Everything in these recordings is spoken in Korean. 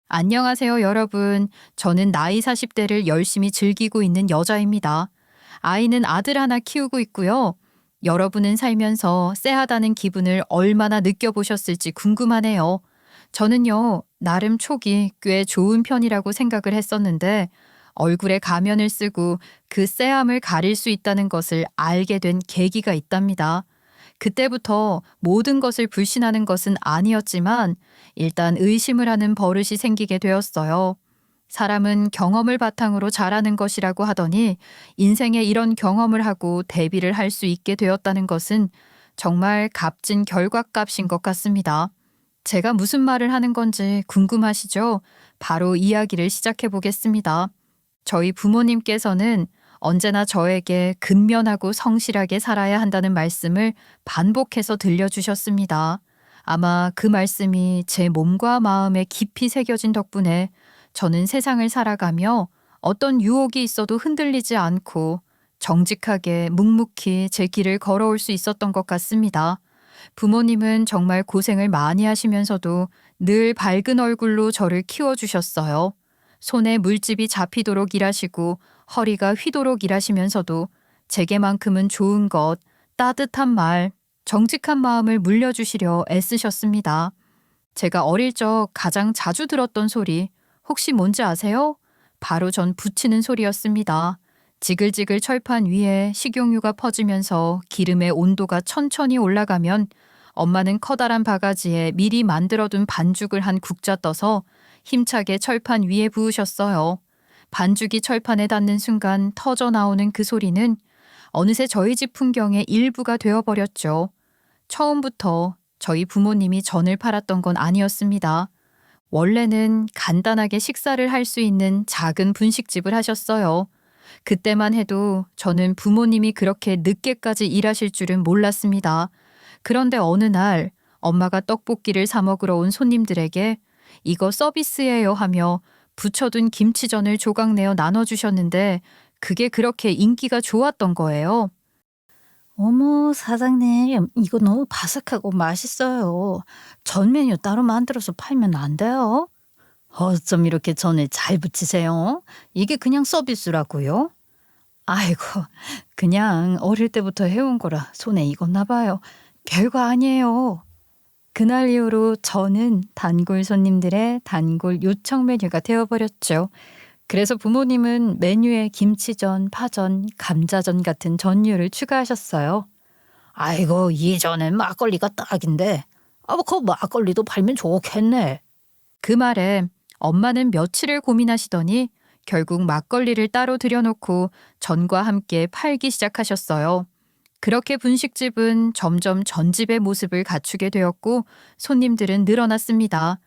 안녕하세요, 여러분. 저는 나이 40대를 열심히 즐기고 있는 여자입니다. 아이는 아들 하나 키우고 있고요. 여러분은 살면서 쎄하다는 기분을 얼마나 느껴보셨을지 궁금하네요. 저는요, 나름 촉이 꽤 좋은 편이라고 생각을 했었는데, 얼굴에 가면을 쓰고 그 쎄함을 가릴 수 있다는 것을 알게 된 계기가 있답니다. 그때부터 모든 것을 불신하는 것은 아니었지만 일단 의심을 하는 버릇이 생기게 되었어요. 사람은 경험을 바탕으로 자라는 것이라고 하더니 인생에 이런 경험을 하고 대비를 할 수 있게 되었다는 것은 정말 값진 결과값인 것 같습니다. 제가 무슨 말을 하는 건지 궁금하시죠? 바로 이야기를 시작해 보겠습니다. 저희 부모님께서는 언제나 저에게 근면하고 성실하게 살아야 한다는 말씀을 반복해서 들려주셨습니다. 아마 그 말씀이 제 몸과 마음에 깊이 새겨진 덕분에 저는 세상을 살아가며 어떤 유혹이 있어도 흔들리지 않고 정직하게 묵묵히 제 길을 걸어올 수 있었던 것 같습니다. 부모님은 정말 고생을 많이 하시면서도 늘 밝은 얼굴로 저를 키워주셨어요. 손에 물집이 잡히도록 일하시고 허리가 휘도록 일하시면서도 제게만큼은 좋은 것, 따뜻한 말, 정직한 마음을 물려주시려 애쓰셨습니다. 제가 어릴 적 가장 자주 들었던 소리, 혹시 뭔지 아세요? 바로 전 부치는 소리였습니다. 지글지글 철판 위에 식용유가 퍼지면서 기름의 온도가 천천히 올라가면 엄마는 커다란 바가지에 미리 만들어둔 반죽을 한 국자 떠서 힘차게 철판 위에 부으셨어요. 반죽이 철판에 닿는 순간 터져 나오는 그 소리는 어느새 저희 집 풍경의 일부가 되어버렸죠. 처음부터 저희 부모님이 전을 팔았던 건 아니었습니다. 원래는 간단하게 식사를 할 수 있는 작은 분식집을 하셨어요. 그때만 해도 저는 부모님이 그렇게 늦게까지 일하실 줄은 몰랐습니다. 그런데 어느 날 엄마가 떡볶이를 사 먹으러 온 손님들에게 이거 서비스예요 하며 부쳐둔 김치전을 조각내어 나눠주셨는데 그게 그렇게 인기가 좋았던 거예요. 어머, 사장님, 이거 너무 바삭하고 맛있어요. 전 메뉴 따로 만들어서 팔면 안 돼요? 어쩜 이렇게 전을 잘 부치세요? 이게 그냥 서비스라고요? 아이고, 그냥 어릴 때부터 해온 거라 손에 익었나 봐요. 별거 아니에요. 그날 이후로 저는 단골 손님들의 단골 요청 메뉴가 되어버렸죠. 그래서 부모님은 메뉴에 김치전, 파전, 감자전 같은 전류를 추가하셨어요. 아이고, 이전엔 막걸리가 딱인데. 그 막걸리도 팔면 좋겠네. 그 말에 엄마는 며칠을 고민하시더니 결국 막걸리를 따로 들여놓고 전과 함께 팔기 시작하셨어요. 그렇게 분식집은 점점 전집의 모습을 갖추게 되었고 손님들은 늘어났습니다.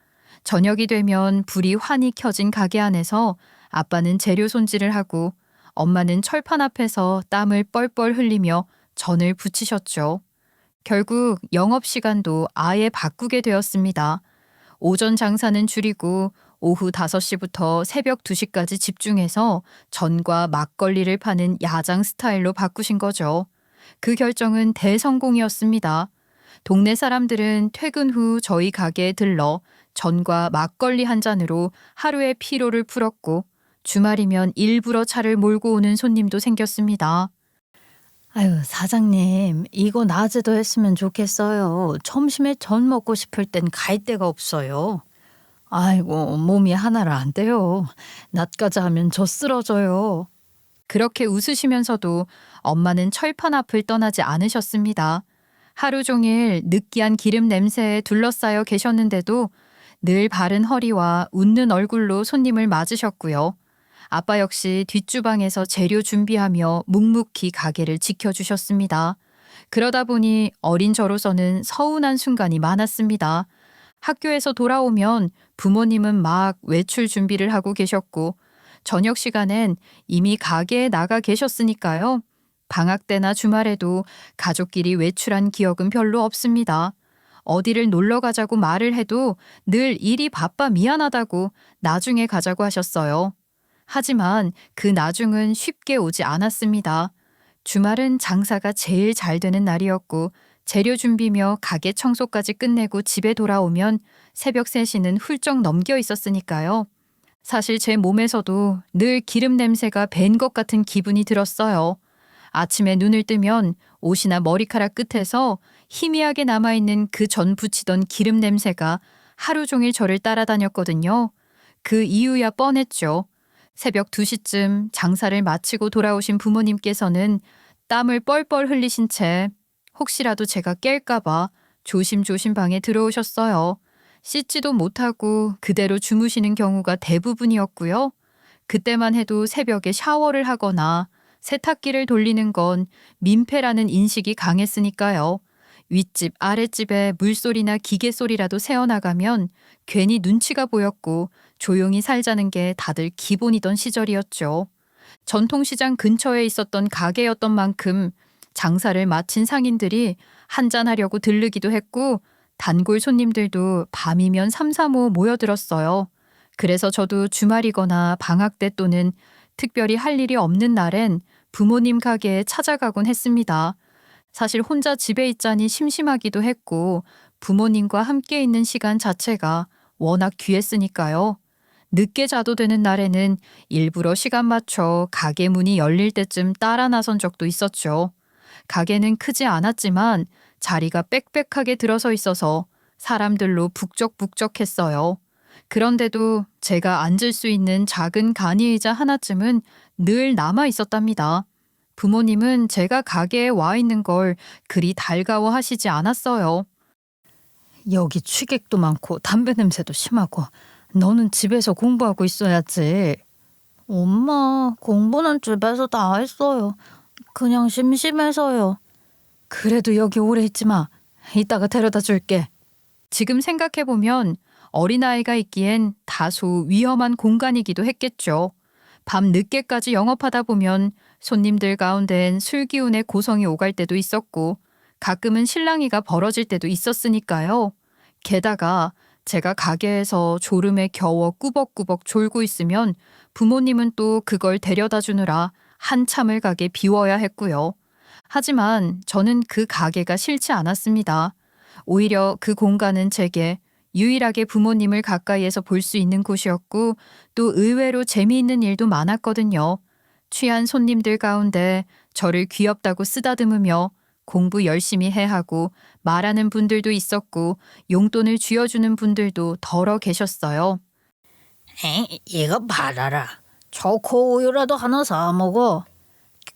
저녁이 되면 불이 환히 켜진 가게 안에서 아빠는 재료 손질을 하고 엄마는 철판 앞에서 땀을 뻘뻘 흘리며 전을 부치셨죠. 결국 영업시간도 아예 바꾸게 되었습니다. 오전 장사는 줄이고 오후 5시부터 새벽 2시까지 집중해서 전과 막걸리를 파는 야장 스타일로 바꾸신 거죠. 그 결정은 대성공이었습니다. 동네 사람들은 퇴근 후 저희 가게에 들러 전과 막걸리 한 잔으로 하루의 피로를 풀었고 주말이면 일부러 차를 몰고 오는 손님도 생겼습니다. 아유, 사장님, 이거 낮에도 했으면 좋겠어요. 점심에 전 먹고 싶을 땐 갈 데가 없어요. 아이고, 몸이 하나를 안 돼요. 낮까지 하면 저 쓰러져요. 그렇게 웃으시면서도 엄마는 철판 앞을 떠나지 않으셨습니다. 하루 종일 느끼한 기름 냄새에 둘러싸여 계셨는데도 늘 바른 허리와 웃는 얼굴로 손님을 맞으셨고요. 아빠 역시 뒷주방에서 재료 준비하며 묵묵히 가게를 지켜주셨습니다. 그러다 보니 어린 저로서는 서운한 순간이 많았습니다. 학교에서 돌아오면 부모님은 막 외출 준비를 하고 계셨고 저녁 시간엔 이미 가게에 나가 계셨으니까요. 방학 때나 주말에도 가족끼리 외출한 기억은 별로 없습니다. 어디를 놀러 가자고 말을 해도 늘 일이 바빠 미안하다고 나중에 가자고 하셨어요. 하지만 그 나중은 쉽게 오지 않았습니다. 주말은 장사가 제일 잘 되는 날이었고 재료 준비며 가게 청소까지 끝내고 집에 돌아오면 새벽 3시는 훌쩍 넘겨 있었으니까요. 사실 제 몸에서도 늘 기름 냄새가 밴 것 같은 기분이 들었어요. 아침에 눈을 뜨면 옷이나 머리카락 끝에서 희미하게 남아있는 그 전 부치던 기름 냄새가 하루 종일 저를 따라다녔거든요. 그 이유야 뻔했죠. 새벽 2시쯤 장사를 마치고 돌아오신 부모님께서는 땀을 뻘뻘 흘리신 채 혹시라도 제가 깰까봐 조심조심 방에 들어오셨어요. 씻지도 못하고 그대로 주무시는 경우가 대부분이었고요. 그때만 해도 새벽에 샤워를 하거나 세탁기를 돌리는 건 민폐라는 인식이 강했으니까요. 윗집, 아랫집에 물소리나 기계 소리라도 새어나가면 괜히 눈치가 보였고 조용히 살자는 게 다들 기본이던 시절이었죠. 전통시장 근처에 있었던 가게였던 만큼 장사를 마친 상인들이 한잔하려고 들르기도 했고 단골 손님들도 밤이면 삼삼오오 모여들었어요. 그래서 저도 주말이거나 방학 때 또는 특별히 할 일이 없는 날엔 부모님 가게에 찾아가곤 했습니다. 사실 혼자 집에 있자니 심심하기도 했고 부모님과 함께 있는 시간 자체가 워낙 귀했으니까요. 늦게 자도 되는 날에는 일부러 시간 맞춰 가게 문이 열릴 때쯤 따라 나선 적도 있었죠. 가게는 크지 않았지만 자리가 빽빽하게 들어서 있어서 사람들로 북적북적했어요. 그런데도 제가 앉을 수 있는 작은 간이의자 하나쯤은 늘 남아 있었답니다. 부모님은 제가 가게에 와 있는 걸 그리 달가워하시지 않았어요. 여기 취객도 많고 담배 냄새도 심하고 너는 집에서 공부하고 있어야지. 엄마, 공부는 집에서 다 했어요. 그냥 심심해서요. 그래도 여기 오래 있지 마. 이따가 데려다 줄게. 지금 생각해보면 어린아이가 있기엔 다소 위험한 공간이기도 했겠죠. 밤 늦게까지 영업하다 보면 손님들 가운데엔 술기운에 고성이 오갈 때도 있었고 가끔은 실랑이가 벌어질 때도 있었으니까요. 게다가 제가 가게에서 졸음에 겨워 꾸벅꾸벅 졸고 있으면 부모님은 또 그걸 데려다 주느라 한참을 가게 비워야 했고요. 하지만 저는 그 가게가 싫지 않았습니다. 오히려 그 공간은 제게 유일하게 부모님을 가까이에서 볼 수 있는 곳이었고 또 의외로 재미있는 일도 많았거든요. 취한 손님들 가운데 저를 귀엽다고 쓰다듬으며 공부 열심히 해 하고 말하는 분들도 있었고 용돈을 쥐어주는 분들도 덜어 계셨어요. 이거 받아라. 초코 우유라도 하나 사 먹어.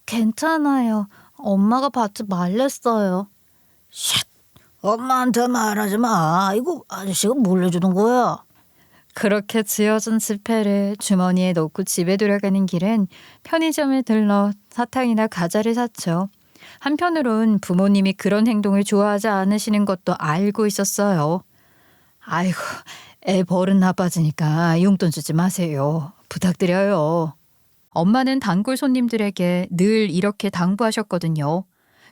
괜찮아요. 엄마가 받지 말랬어요. 쉿! 엄마한테 말하지 마. 이거 아저씨가 물려주는 거야. 그렇게 쥐어준 지폐를 주머니에 넣고 집에 돌아가는 길엔 편의점에 들러 사탕이나 과자를 샀죠. 한편으론 부모님이 그런 행동을 좋아하지 않으시는 것도 알고 있었어요. 아이고, 애 버릇 나빠지니까 용돈 주지 마세요. 부탁드려요. 엄마는 단골 손님들에게 늘 이렇게 당부하셨거든요.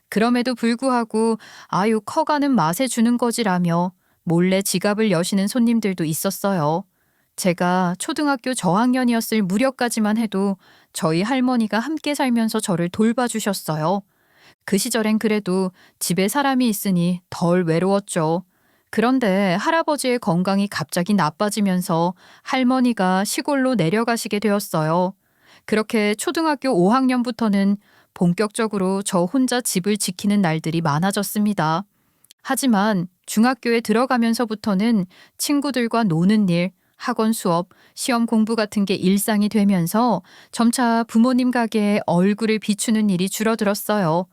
그럼에도 불구하고 아유 커가는 맛에 주는 거지라며 몰래 지갑을 여시는 손님들도 있었어요. 제가 초등학교 저학년이었을 무렵까지만 해도 저희 할머니가 함께 살면서 저를 돌봐주셨어요. 그 시절엔 그래도 집에 사람이 있으니 덜 외로웠죠. 그런데 할아버지의 건강이 갑자기 나빠지면서 할머니가 시골로 내려가시게 되었어요. 그렇게 초등학교 5학년부터는 본격적으로 저 혼자 집을 지키는 날들이 많아졌습니다. 하지만 중학교에 들어가면서부터는 친구들과 노는 일, 학원 수업, 시험 공부 같은 게 일상이 되면서 점차 부모님 가게에 얼굴을 비추는 일이 줄어들었어요.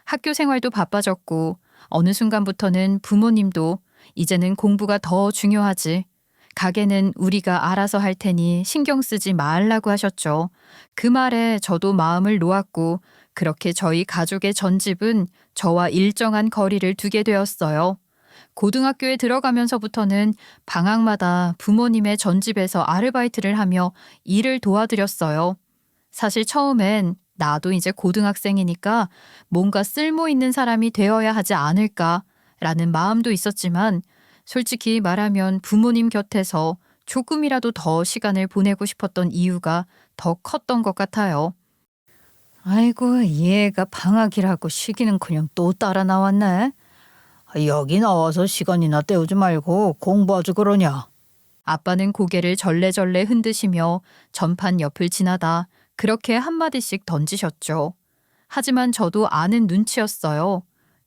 학교 생활도 바빠졌고 어느 순간부터는 부모님도 이제는 공부가 더 중요하지. 가게는 우리가 알아서 할 테니 신경 쓰지 말라고 하셨죠. 그 말에 저도 마음을 놓았고 그렇게 저희 가족의 전집은 저와 일정한 거리를 두게 되었어요. 고등학교에 들어가면서부터는 방학마다 부모님의 전집에서 아르바이트를 하며 일을 도와드렸어요. 사실 처음엔 나도 이제 고등학생이니까 뭔가 쓸모 있는 사람이 되어야 하지 않을까라는 마음도 있었지만 솔직히 말하면 부모님 곁에서 조금이라도 더 시간을 보내고 싶었던 이유가 더 컸던 것 같아요. 아이고, 얘가 방학이라고 쉬기는커녕 또 따라 나왔네. 여기 나와서 시간이나 때우지 말고 공부하지 그러냐? 아빠는 고개를 절레절레 흔드시며 전판 옆을 지나다 그렇게 한마디씩 던지셨죠. 하지만 저도 아는 눈치였어요.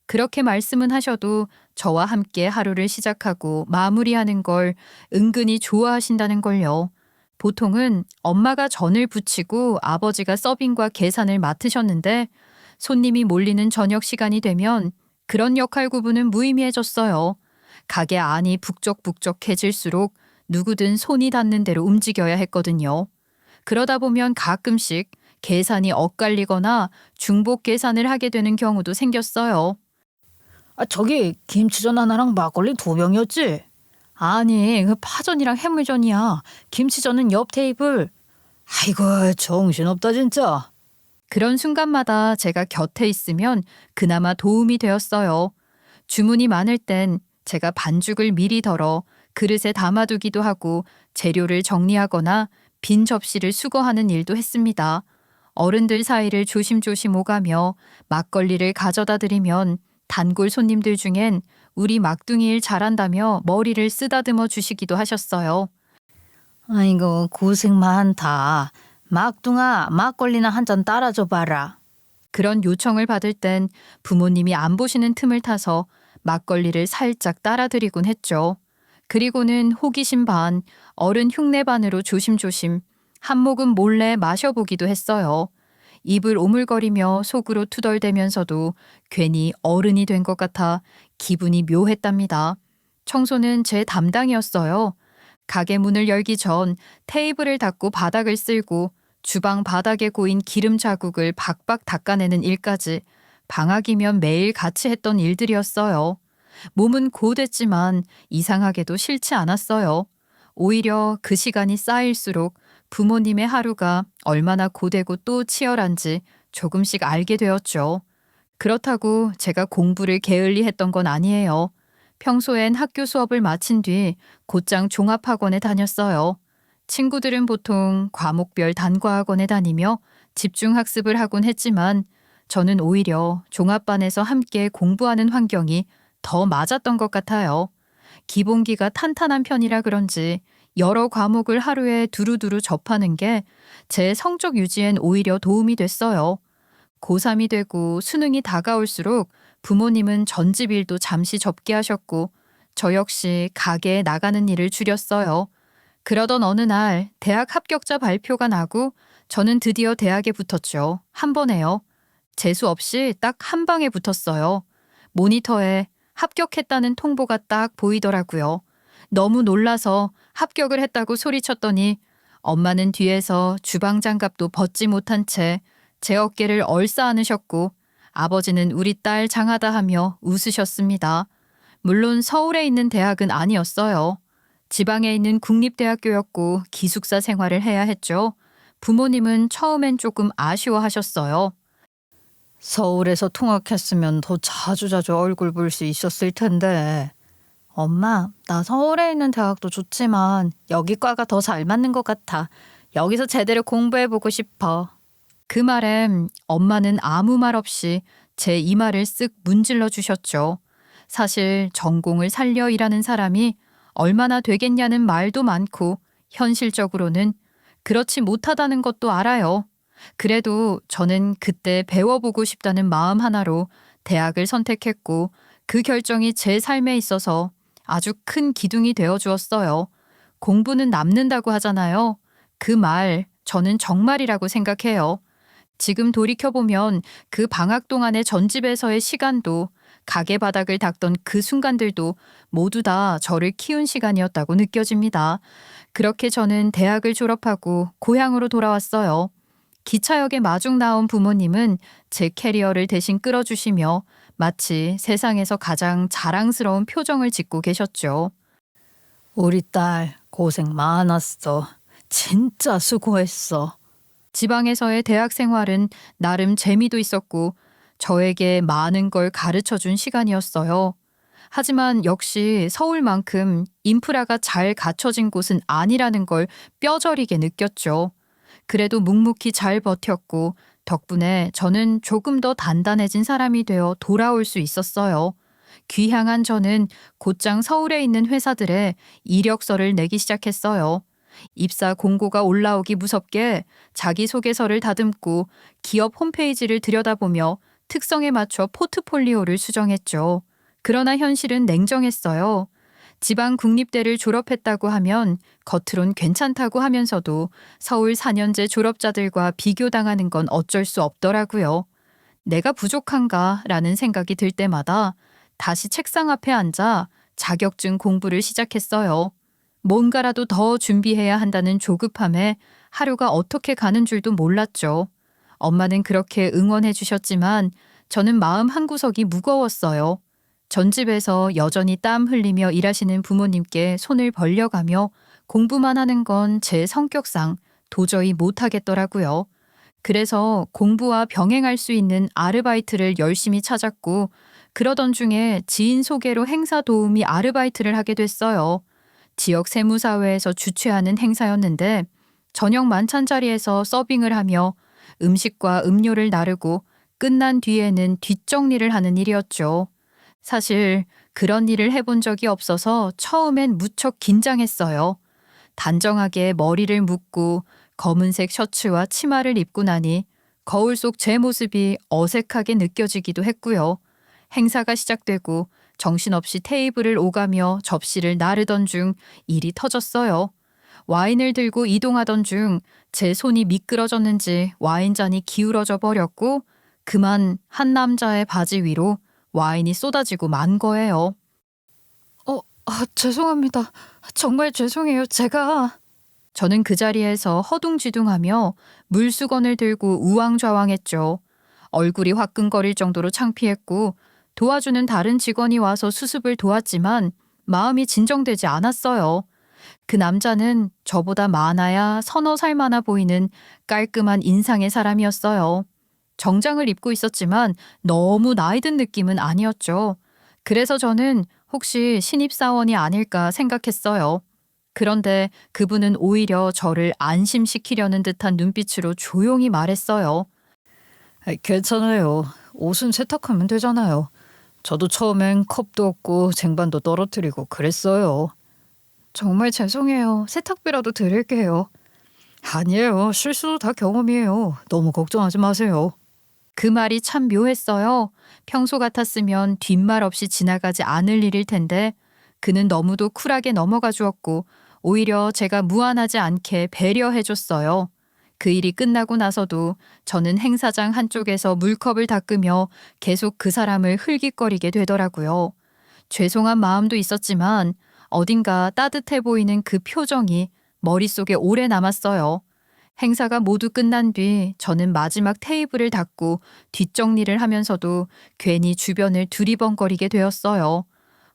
그렇게 말씀은 하셔도 저와 함께 하루를 시작하고 마무리하는 걸 은근히 좋아하신다는 걸요. 보통은 엄마가 전을 부치고 아버지가 서빙과 계산을 맡으셨는데 손님이 몰리는 저녁 시간이 되면 그런 역할 구분은 무의미해졌어요. 가게 안이 북적북적해질수록 누구든 손이 닿는 대로 움직여야 했거든요. 그러다 보면 가끔씩 계산이 엇갈리거나 중복 계산을 하게 되는 경우도 생겼어요. 저기 김치전 하나랑 막걸리 2병이었지? 아니, 그 파전이랑 해물전이야. 김치전은 옆 테이블. 아이고, 정신없다 진짜. 그런 순간마다 제가 곁에 있으면 그나마 도움이 되었어요. 주문이 많을 땐 제가 반죽을 미리 덜어 그릇에 담아두기도 하고 재료를 정리하거나 빈 접시를 수거하는 일도 했습니다. 어른들 사이를 조심조심 오가며 막걸리를 가져다 드리면 단골 손님들 중엔 우리 막둥이 일 잘한다며 머리를 쓰다듬어 주시기도 하셨어요. 아이고, 고생 많다. 막둥아, 막걸리나 한 잔 따라줘 봐라. 그런 요청을 받을 땐 부모님이 안 보시는 틈을 타서 막걸리를 살짝 따라드리곤 했죠. 그리고는 호기심 반, 어른 흉내 반으로 조심조심 한 모금 몰래 마셔보기도 했어요. 입을 오물거리며 속으로 투덜대면서도 괜히 어른이 된 것 같아 기분이 묘했답니다. 청소는 제 담당이었어요. 가게 문을 열기 전 테이블을 닦고 바닥을 쓸고 주방 바닥에 고인 기름 자국을 박박 닦아내는 일까지 방학이면 매일 같이 했던 일들이었어요. 몸은 고됐지만 이상하게도 싫지 않았어요. 오히려 그 시간이 쌓일수록 부모님의 하루가 얼마나 고되고 또 치열한지 조금씩 알게 되었죠. 그렇다고 제가 공부를 게을리 했던 건 아니에요. 평소엔 학교 수업을 마친 뒤 곧장 종합학원에 다녔어요. 친구들은 보통 과목별 단과학원에 다니며 집중학습을 하곤 했지만 저는 오히려 종합반에서 함께 공부하는 환경이 더 맞았던 것 같아요. 기본기가 탄탄한 편이라 그런지 여러 과목을 하루에 두루두루 접하는 게 제 성적 유지엔 오히려 도움이 됐어요. 고3이 되고 수능이 다가올수록 부모님은 전집 일도 잠시 접게 하셨고 저 역시 가게에 나가는 일을 줄였어요. 그러던 어느 날 대학 합격자 발표가 나고 저는 드디어 대학에 붙었죠. 한 번에요. 재수 없이 딱 한 방에 붙었어요. 모니터에 합격했다는 통보가 딱 보이더라고요. 너무 놀라서 합격을 했다고 소리쳤더니 엄마는 뒤에서 주방 장갑도 벗지 못한 채 제 어깨를 얼싸 안으셨고 아버지는 우리 딸 장하다 하며 웃으셨습니다. 물론 서울에 있는 대학은 아니었어요. 지방에 있는 국립대학교였고 기숙사 생활을 해야 했죠. 부모님은 처음엔 조금 아쉬워하셨어요. 서울에서 통학했으면 더 자주자주 얼굴 볼 수 있었을 텐데. 엄마, 나 서울에 있는 대학도 좋지만 여기 과가 더 잘 맞는 것 같아. 여기서 제대로 공부해보고 싶어. 그 말엔 엄마는 아무 말 없이 제 이마를 쓱 문질러 주셨죠. 사실 전공을 살려 일하는 사람이 얼마나 되겠냐는 말도 많고 현실적으로는 그렇지 못하다는 것도 알아요. 그래도 저는 그때 배워보고 싶다는 마음 하나로 대학을 선택했고 그 결정이 제 삶에 있어서 아주 큰 기둥이 되어 주었어요. 공부는 남는다고 하잖아요. 그 말 저는 정말이라고 생각해요. 지금 돌이켜보면 그 방학 동안의 전집에서의 시간도 가게 바닥을 닦던 그 순간들도 모두 다 저를 키운 시간이었다고 느껴집니다. 그렇게 저는 대학을 졸업하고 고향으로 돌아왔어요. 기차역에 마중 나온 부모님은 제 캐리어를 대신 끌어주시며 마치 세상에서 가장 자랑스러운 표정을 짓고 계셨죠. 우리 딸 고생 많았어. 진짜 수고했어. 지방에서의 대학 생활은 나름 재미도 있었고 저에게 많은 걸 가르쳐 준 시간이었어요. 하지만 역시 서울만큼 인프라가 잘 갖춰진 곳은 아니라는 걸 뼈저리게 느꼈죠. 그래도 묵묵히 잘 버텼고 덕분에 저는 조금 더 단단해진 사람이 되어 돌아올 수 있었어요. 귀향한 저는 곧장 서울에 있는 회사들에 이력서를 내기 시작했어요. 입사 공고가 올라오기 무섭게 자기소개서를 다듬고 기업 홈페이지를 들여다보며 특성에 맞춰 포트폴리오를 수정했죠. 그러나 현실은 냉정했어요. 지방 국립대를 졸업했다고 하면 겉으론 괜찮다고 하면서도 서울 4년제 졸업자들과 비교당하는 건 어쩔 수 없더라고요. 내가 부족한가라는 생각이 들 때마다 다시 책상 앞에 앉아 자격증 공부를 시작했어요. 뭔가라도 더 준비해야 한다는 조급함에 하루가 어떻게 가는 줄도 몰랐죠. 엄마는 그렇게 응원해 주셨지만 저는 마음 한구석이 무거웠어요. 전집에서 여전히 땀 흘리며 일하시는 부모님께 손을 벌려가며 공부만 하는 건 제 성격상 도저히 못하겠더라고요. 그래서 공부와 병행할 수 있는 아르바이트를 열심히 찾았고 그러던 중에 지인 소개로 행사 도우미 아르바이트를 하게 됐어요. 지역 세무사회에서 주최하는 행사였는데 저녁 만찬 자리에서 서빙을 하며 음식과 음료를 나르고 끝난 뒤에는 뒷정리를 하는 일이었죠. 사실 그런 일을 해본 적이 없어서 처음엔 무척 긴장했어요. 단정하게 머리를 묶고 검은색 셔츠와 치마를 입고 나니 거울 속 제 모습이 어색하게 느껴지기도 했고요. 행사가 시작되고 정신없이 테이블을 오가며 접시를 나르던 중 일이 터졌어요. 와인을 들고 이동하던 중 제 손이 미끄러졌는지 와인잔이 기울어져 버렸고 그만 한 남자의 바지 위로 와인이 쏟아지고 만 거예요. 죄송합니다. 정말 죄송해요. 저는 그 자리에서 허둥지둥하며 물수건을 들고 우왕좌왕했죠. 얼굴이 화끈거릴 정도로 창피했고 도와주는 다른 직원이 와서 수습을 도왔지만 마음이 진정되지 않았어요. 그 남자는 저보다 많아야 서너 살 많아 보이는 깔끔한 인상의 사람이었어요. 정장을 입고 있었지만 너무 나이 든 느낌은 아니었죠. 그래서 저는 혹시 신입사원이 아닐까 생각했어요. 그런데 그분은 오히려 저를 안심시키려는 듯한 눈빛으로 조용히 말했어요. 괜찮아요. 옷은 세탁하면 되잖아요. 저도 처음엔 컵도 없고 쟁반도 떨어뜨리고 그랬어요. 정말 죄송해요. 세탁비라도 드릴게요. 아니에요. 실수도 다 경험이에요. 너무 걱정하지 마세요. 그 말이 참 묘했어요. 평소 같았으면 뒷말 없이 지나가지 않을 일일 텐데 그는 너무도 쿨하게 넘어가 주었고 오히려 제가 무안하지 않게 배려해 줬어요. 그 일이 끝나고 나서도 저는 행사장 한쪽에서 물컵을 닦으며 계속 그 사람을 흘깃거리게 되더라고요. 죄송한 마음도 있었지만 어딘가 따뜻해 보이는 그 표정이 머릿속에 오래 남았어요. 행사가 모두 끝난 뒤 저는 마지막 테이블을 닫고 뒷정리를 하면서도 괜히 주변을 두리번거리게 되었어요.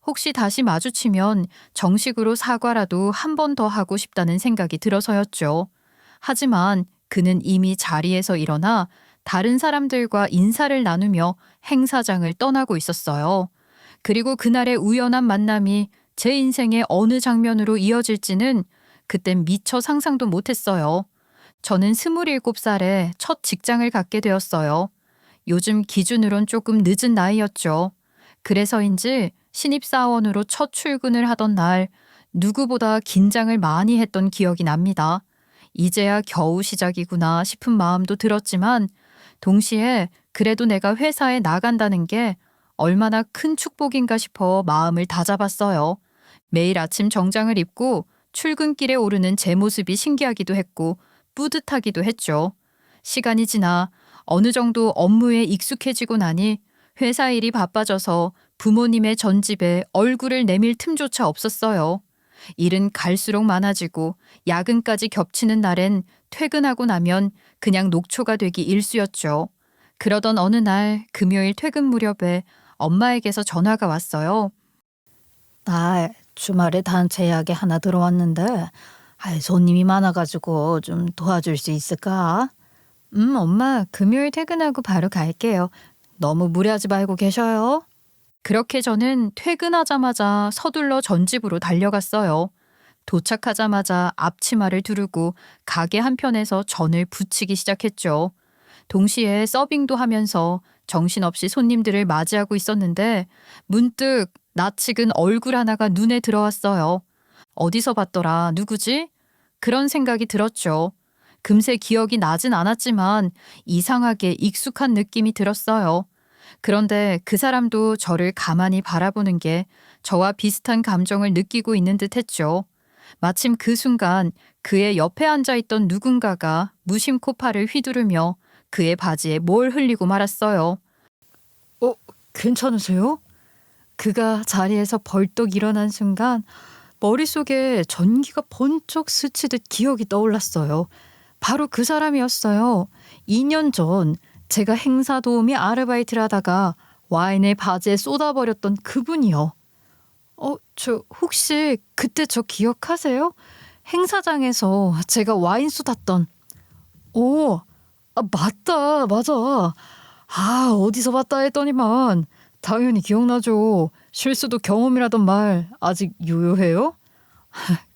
혹시 다시 마주치면 정식으로 사과라도 한 번 더 하고 싶다는 생각이 들어서였죠. 하지만 그는 이미 자리에서 일어나 다른 사람들과 인사를 나누며 행사장을 떠나고 있었어요. 그리고 그날의 우연한 만남이 제 인생의 어느 장면으로 이어질지는 그땐 미처 상상도 못했어요. 저는 27살에 첫 직장을 갖게 되었어요. 요즘 기준으론 조금 늦은 나이였죠. 그래서인지 신입사원으로 첫 출근을 하던 날 누구보다 긴장을 많이 했던 기억이 납니다. 이제야 겨우 시작이구나 싶은 마음도 들었지만 동시에 그래도 내가 회사에 나간다는 게 얼마나 큰 축복인가 싶어 마음을 다잡았어요. 매일 아침 정장을 입고 출근길에 오르는 제 모습이 신기하기도 했고 뿌듯하기도 했죠. 시간이 지나 어느 정도 업무에 익숙해지고 나니 회사 일이 바빠져서 부모님의 전집에 얼굴을 내밀 틈조차 없었어요. 일은 갈수록 많아지고 야근까지 겹치는 날엔 퇴근하고 나면 그냥 녹초가 되기 일쑤였죠. 그러던 어느 날 금요일 퇴근 무렵에 엄마에게서 전화가 왔어요. 주말에 단체 예약이 하나 들어왔는데 손님이 많아가지고 좀 도와줄 수 있을까? 엄마 금요일 퇴근하고 바로 갈게요. 너무 무리하지 말고 계셔요. 그렇게 저는 퇴근하자마자 서둘러 전집으로 달려갔어요. 도착하자마자 앞치마를 두르고 가게 한편에서 전을 부치기 시작했죠. 동시에 서빙도 하면서 정신없이 손님들을 맞이하고 있었는데 문득 낯익은 얼굴 하나가 눈에 들어왔어요. 어디서 봤더라? 누구지? 그런 생각이 들었죠. 금세 기억이 나진 않았지만 이상하게 익숙한 느낌이 들었어요. 그런데 그 사람도 저를 가만히 바라보는 게 저와 비슷한 감정을 느끼고 있는 듯 했죠. 마침 그 순간 그의 옆에 앉아있던 누군가가 무심코 팔을 휘두르며 그의 바지에 뭘 흘리고 말았어요. 괜찮으세요? 그가 자리에서 벌떡 일어난 순간 머릿속에 전기가 번쩍 스치듯 기억이 떠올랐어요. 바로 그 사람이었어요. 2년 전 제가 행사 도우미 아르바이트를 하다가 와인을 바지에 쏟아버렸던 그분이요. 저 혹시 그때 저 기억하세요? 행사장에서 제가 와인 쏟았던. 맞다, 맞아. 어디서 봤다 했더니만 당연히 기억나죠. 실수도 경험이라던 말 아직 유효해요?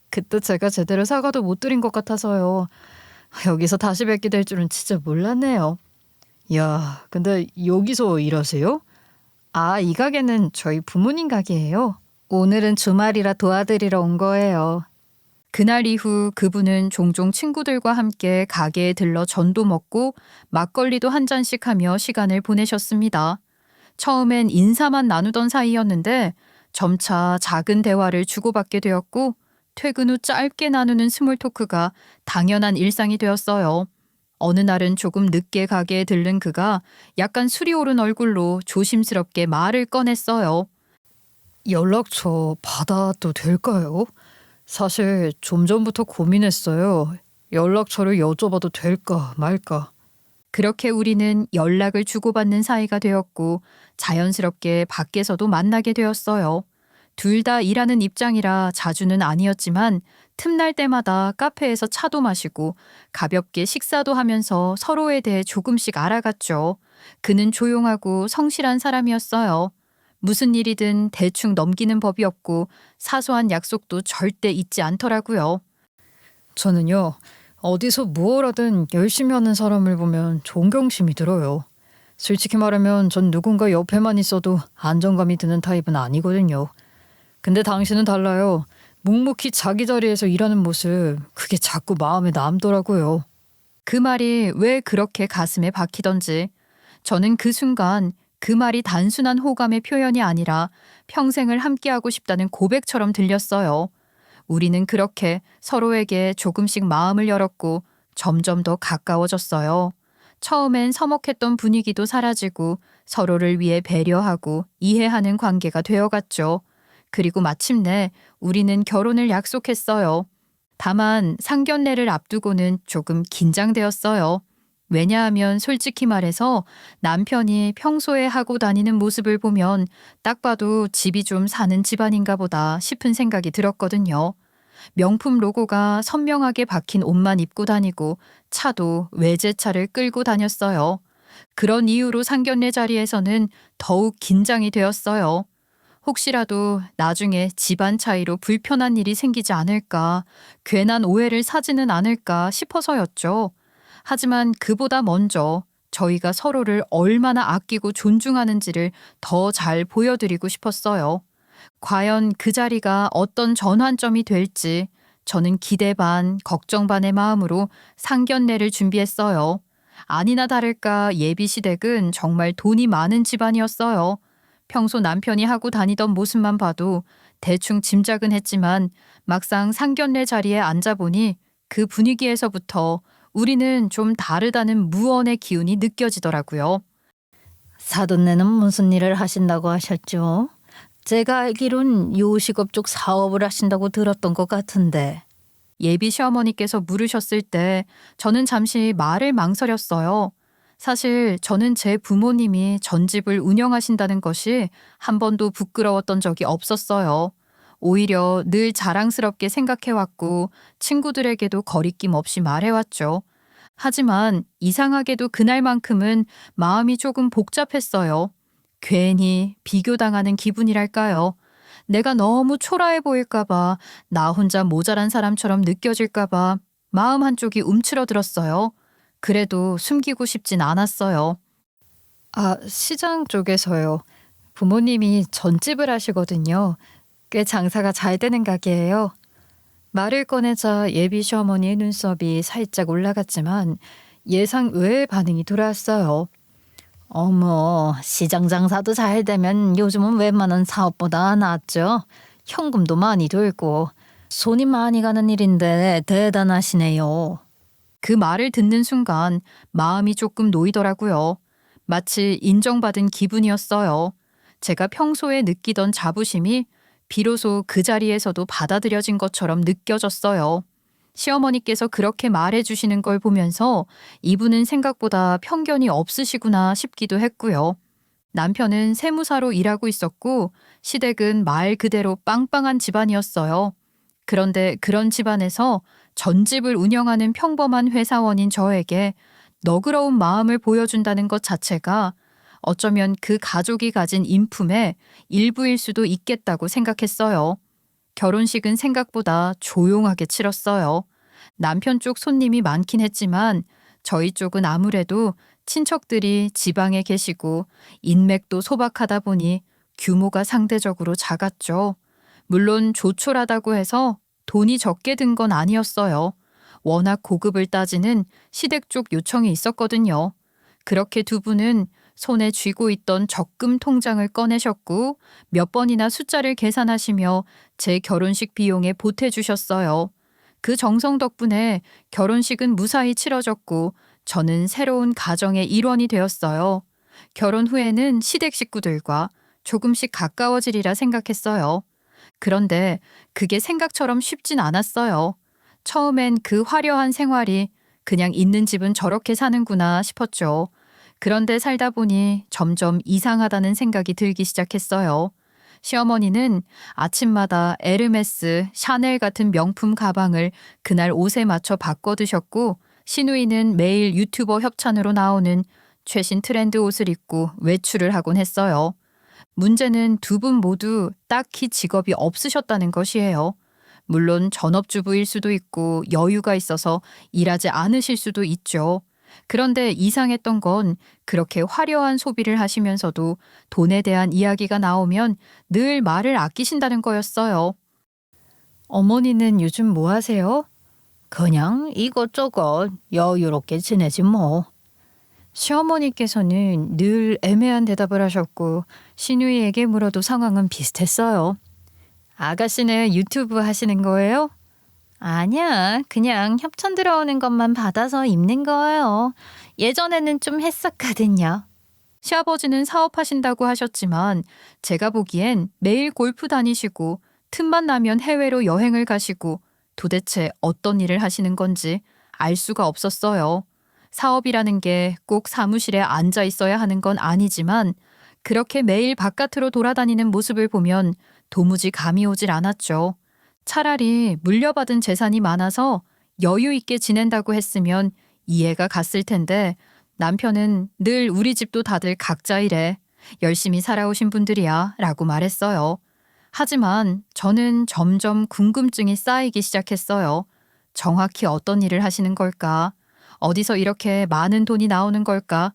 그때 제가 제대로 사과도 못 드린 것 같아서요. 여기서 다시 뵙게 될 줄은 진짜 몰랐네요. 야, 근데 여기서 일하세요? 이 가게는 저희 부모님 가게예요. 오늘은 주말이라 도와드리러 온 거예요. 그날 이후 그분은 종종 친구들과 함께 가게에 들러 전도 먹고 막걸리도 한 잔씩 하며 시간을 보내셨습니다. 처음엔 인사만 나누던 사이였는데 점차 작은 대화를 주고받게 되었고 퇴근 후 짧게 나누는 스몰 토크가 당연한 일상이 되었어요. 어느 날은 조금 늦게 가게에 들른 그가 약간 술이 오른 얼굴로 조심스럽게 말을 꺼냈어요. 연락처 받아도 될까요? 사실 좀 전부터 고민했어요. 연락처를 여쭤봐도 될까 말까. 그렇게 우리는 연락을 주고받는 사이가 되었고 자연스럽게 밖에서도 만나게 되었어요. 둘 다 일하는 입장이라 자주는 아니었지만 틈날 때마다 카페에서 차도 마시고 가볍게 식사도 하면서 서로에 대해 조금씩 알아갔죠. 그는 조용하고 성실한 사람이었어요. 무슨 일이든 대충 넘기는 법이 없고 사소한 약속도 절대 잊지 않더라고요. 저는요, 어디서 무엇 하든 열심히 하는 사람을 보면 존경심이 들어요. 솔직히 말하면 전 누군가 옆에만 있어도 안정감이 드는 타입은 아니거든요. 근데 당신은 달라요. 묵묵히 자기 자리에서 일하는 모습, 그게 자꾸 마음에 남더라고요. 그 말이 왜 그렇게 가슴에 박히던지 저는 그 순간 그 말이 단순한 호감의 표현이 아니라 평생을 함께하고 싶다는 고백처럼 들렸어요. 우리는 그렇게 서로에게 조금씩 마음을 열었고 점점 더 가까워졌어요. 처음엔 서먹했던 분위기도 사라지고 서로를 위해 배려하고 이해하는 관계가 되어갔죠. 그리고 마침내 우리는 결혼을 약속했어요. 다만 상견례를 앞두고는 조금 긴장되었어요. 왜냐하면 솔직히 말해서 남편이 평소에 하고 다니는 모습을 보면 딱 봐도 집이 좀 사는 집안인가 보다 싶은 생각이 들었거든요. 명품 로고가 선명하게 박힌 옷만 입고 다니고 차도 외제차를 끌고 다녔어요. 그런 이유로 상견례 자리에서는 더욱 긴장이 되었어요. 혹시라도 나중에 집안 차이로 불편한 일이 생기지 않을까, 괜한 오해를 사지는 않을까 싶어서였죠. 하지만 그보다 먼저 저희가 서로를 얼마나 아끼고 존중하는지를 더 잘 보여드리고 싶었어요. 과연 그 자리가 어떤 전환점이 될지 저는 기대 반, 걱정 반의 마음으로 상견례를 준비했어요. 아니나 다를까 예비 시댁은 정말 돈이 많은 집안이었어요. 평소 남편이 하고 다니던 모습만 봐도 대충 짐작은 했지만 막상 상견례 자리에 앉아보니 그 분위기에서부터 우리는 좀 다르다는 무언의 기운이 느껴지더라고요. 사돈네는 무슨 일을 하신다고 하셨죠? 제가 알기론 요식업 쪽 사업을 하신다고 들었던 것 같은데. 예비 시어머니께서 물으셨을 때 저는 잠시 말을 망설였어요. 사실 저는 제 부모님이 전집을 운영하신다는 것이 한 번도 부끄러웠던 적이 없었어요. 오히려 늘 자랑스럽게 생각해왔고 친구들에게도 거리낌 없이 말해왔죠. 하지만 이상하게도 그날만큼은 마음이 조금 복잡했어요. 괜히 비교당하는 기분이랄까요. 내가 너무 초라해 보일까봐, 나 혼자 모자란 사람처럼 느껴질까봐 마음 한쪽이 움츠러들었어요. 그래도 숨기고 싶진 않았어요. 아, 시장 쪽에서요. 부모님이 전집을 하시거든요. 꽤 장사가 잘 되는 가게예요. 말을 꺼내자 예비 시어머니의 눈썹이 살짝 올라갔지만 예상 외의 반응이 돌아왔어요. 어머, 시장 장사도 잘 되면 요즘은 웬만한 사업보다 낫죠. 현금도 많이 들고 손이 많이 가는 일인데 대단하시네요. 그 말을 듣는 순간 마음이 조금 놓이더라고요. 마치 인정받은 기분이었어요. 제가 평소에 느끼던 자부심이 비로소 그 자리에서도 받아들여진 것처럼 느껴졌어요. 시어머니께서 그렇게 말해주시는 걸 보면서 이분은 생각보다 편견이 없으시구나 싶기도 했고요. 남편은 세무사로 일하고 있었고 시댁은 말 그대로 빵빵한 집안이었어요. 그런데 그런 집안에서 전집을 운영하는 평범한 회사원인 저에게 너그러운 마음을 보여준다는 것 자체가 어쩌면 그 가족이 가진 인품의 일부일 수도 있겠다고 생각했어요. 결혼식은 생각보다 조용하게 치렀어요. 남편 쪽 손님이 많긴 했지만 저희 쪽은 아무래도 친척들이 지방에 계시고 인맥도 소박하다 보니 규모가 상대적으로 작았죠. 물론 조촐하다고 해서 돈이 적게 든 건 아니었어요. 워낙 고급을 따지는 시댁 쪽 요청이 있었거든요. 그렇게 두 분은 손에 쥐고 있던 적금 통장을 꺼내셨고 몇 번이나 숫자를 계산하시며 제 결혼식 비용에 보태주셨어요. 그 정성 덕분에 결혼식은 무사히 치러졌고 저는 새로운 가정의 일원이 되었어요. 결혼 후에는 시댁 식구들과 조금씩 가까워지리라 생각했어요. 그런데 그게 생각처럼 쉽진 않았어요. 처음엔 그 화려한 생활이 그냥 있는 집은 저렇게 사는구나 싶었죠. 그런데 살다 보니 점점 이상하다는 생각이 들기 시작했어요. 시어머니는 아침마다 에르메스, 샤넬 같은 명품 가방을 그날 옷에 맞춰 바꿔 드셨고 시누이는 매일 유튜버 협찬으로 나오는 최신 트렌드 옷을 입고 외출을 하곤 했어요. 문제는 두 분 모두 딱히 직업이 없으셨다는 것이에요. 물론 전업주부일 수도 있고 여유가 있어서 일하지 않으실 수도 있죠. 그런데 이상했던 건 그렇게 화려한 소비를 하시면서도 돈에 대한 이야기가 나오면 늘 말을 아끼신다는 거였어요. 어머니는 요즘 뭐 하세요? 그냥 이것저것 여유롭게 지내지 뭐. 시어머니께서는 늘 애매한 대답을 하셨고 시누이에게 물어도 상황은 비슷했어요. 아가씨는 유튜브 하시는 거예요? 아니야, 그냥 협찬 들어오는 것만 받아서 입는 거예요. 예전에는 좀 했었거든요. 시아버지는 사업하신다고 하셨지만 제가 보기엔 매일 골프 다니시고 틈만 나면 해외로 여행을 가시고 도대체 어떤 일을 하시는 건지 알 수가 없었어요. 사업이라는 게 꼭 사무실에 앉아 있어야 하는 건 아니지만 그렇게 매일 바깥으로 돌아다니는 모습을 보면 도무지 감이 오질 않았죠. 차라리 물려받은 재산이 많아서 여유 있게 지낸다고 했으면 이해가 갔을 텐데 남편은 늘 우리 집도 다들 각자 일해. 열심히 살아오신 분들이야 라고 말했어요. 하지만 저는 점점 궁금증이 쌓이기 시작했어요. 정확히 어떤 일을 하시는 걸까? 어디서 이렇게 많은 돈이 나오는 걸까?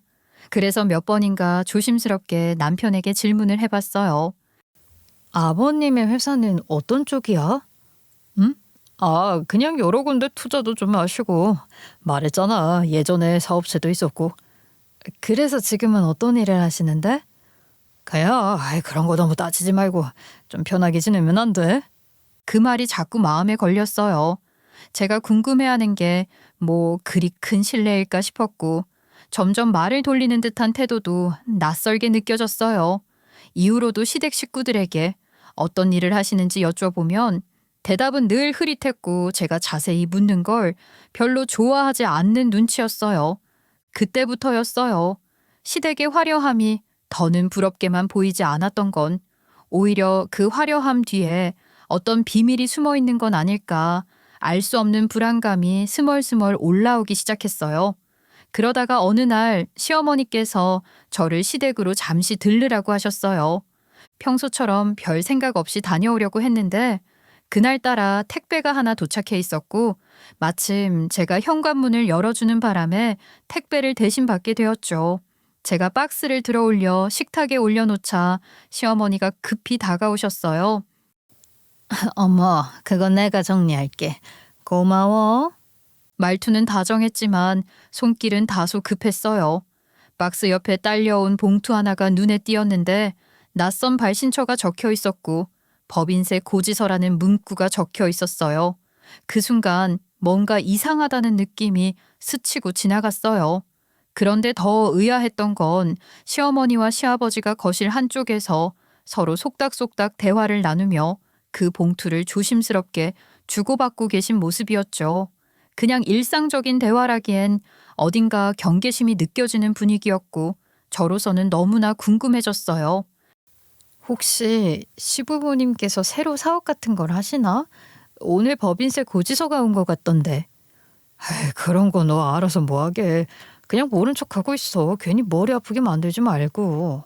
그래서 몇 번인가 조심스럽게 남편에게 질문을 해봤어요. 아버님의 회사는 어떤 쪽이야? 응? 아, 그냥 여러 군데 투자도 좀 하시고. 말했잖아, 예전에 사업체도 있었고. 그래서 지금은 어떤 일을 하시는데? 그야, 그런 거 너무 따지지 말고 좀 편하게 지내면 안 돼? 그 말이 자꾸 마음에 걸렸어요. 제가 궁금해하는 게 뭐 그리 큰 실례일까 싶었고 점점 말을 돌리는 듯한 태도도 낯설게 느껴졌어요. 이후로도 시댁 식구들에게 어떤 일을 하시는지 여쭤보면 대답은 늘 흐릿했고 제가 자세히 묻는 걸 별로 좋아하지 않는 눈치였어요. 그때부터였어요. 시댁의 화려함이 더는 부럽게만 보이지 않았던 건 오히려 그 화려함 뒤에 어떤 비밀이 숨어 있는 건 아닐까 알 수 없는 불안감이 스멀스멀 올라오기 시작했어요. 그러다가 어느 날 시어머니께서 저를 시댁으로 잠시 들르라고 하셨어요. 평소처럼 별 생각 없이 다녀오려고 했는데 그날따라 택배가 하나 도착해 있었고 마침 제가 현관문을 열어주는 바람에 택배를 대신 받게 되었죠. 제가 박스를 들어 올려 식탁에 올려놓자 시어머니가 급히 다가오셨어요. 어머, 그건 내가 정리할게. 고마워. 말투는 다정했지만 손길은 다소 급했어요. 박스 옆에 딸려온 봉투 하나가 눈에 띄었는데 낯선 발신처가 적혀 있었고 법인세 고지서라는 문구가 적혀 있었어요. 그 순간 뭔가 이상하다는 느낌이 스치고 지나갔어요. 그런데 더 의아했던 건 시어머니와 시아버지가 거실 한쪽에서 서로 속닥속닥 대화를 나누며 그 봉투를 조심스럽게 주고받고 계신 모습이었죠. 그냥 일상적인 대화라기엔 어딘가 경계심이 느껴지는 분위기였고 저로서는 너무나 궁금해졌어요. 혹시 시부모님께서 새로 사업 같은 걸 하시나? 오늘 법인세 고지서가 온 것 같던데. 에이, 그런 거 너 알아서 뭐하게. 그냥 모른 척하고 있어. 괜히 머리 아프게 만들지 말고.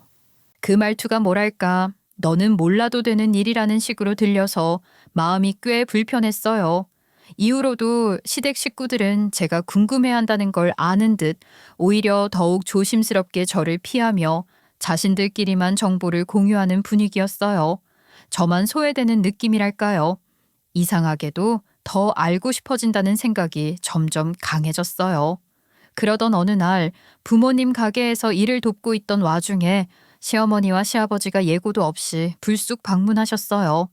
그 말투가 뭐랄까 너는 몰라도 되는 일이라는 식으로 들려서 마음이 꽤 불편했어요. 이후로도 시댁 식구들은 제가 궁금해한다는 걸 아는 듯 오히려 더욱 조심스럽게 저를 피하며 자신들끼리만 정보를 공유하는 분위기였어요. 저만 소외되는 느낌이랄까요. 이상하게도 더 알고 싶어진다는 생각이 점점 강해졌어요. 그러던 어느 날 부모님 가게에서 일을 돕고 있던 와중에 시어머니와 시아버지가 예고도 없이 불쑥 방문하셨어요.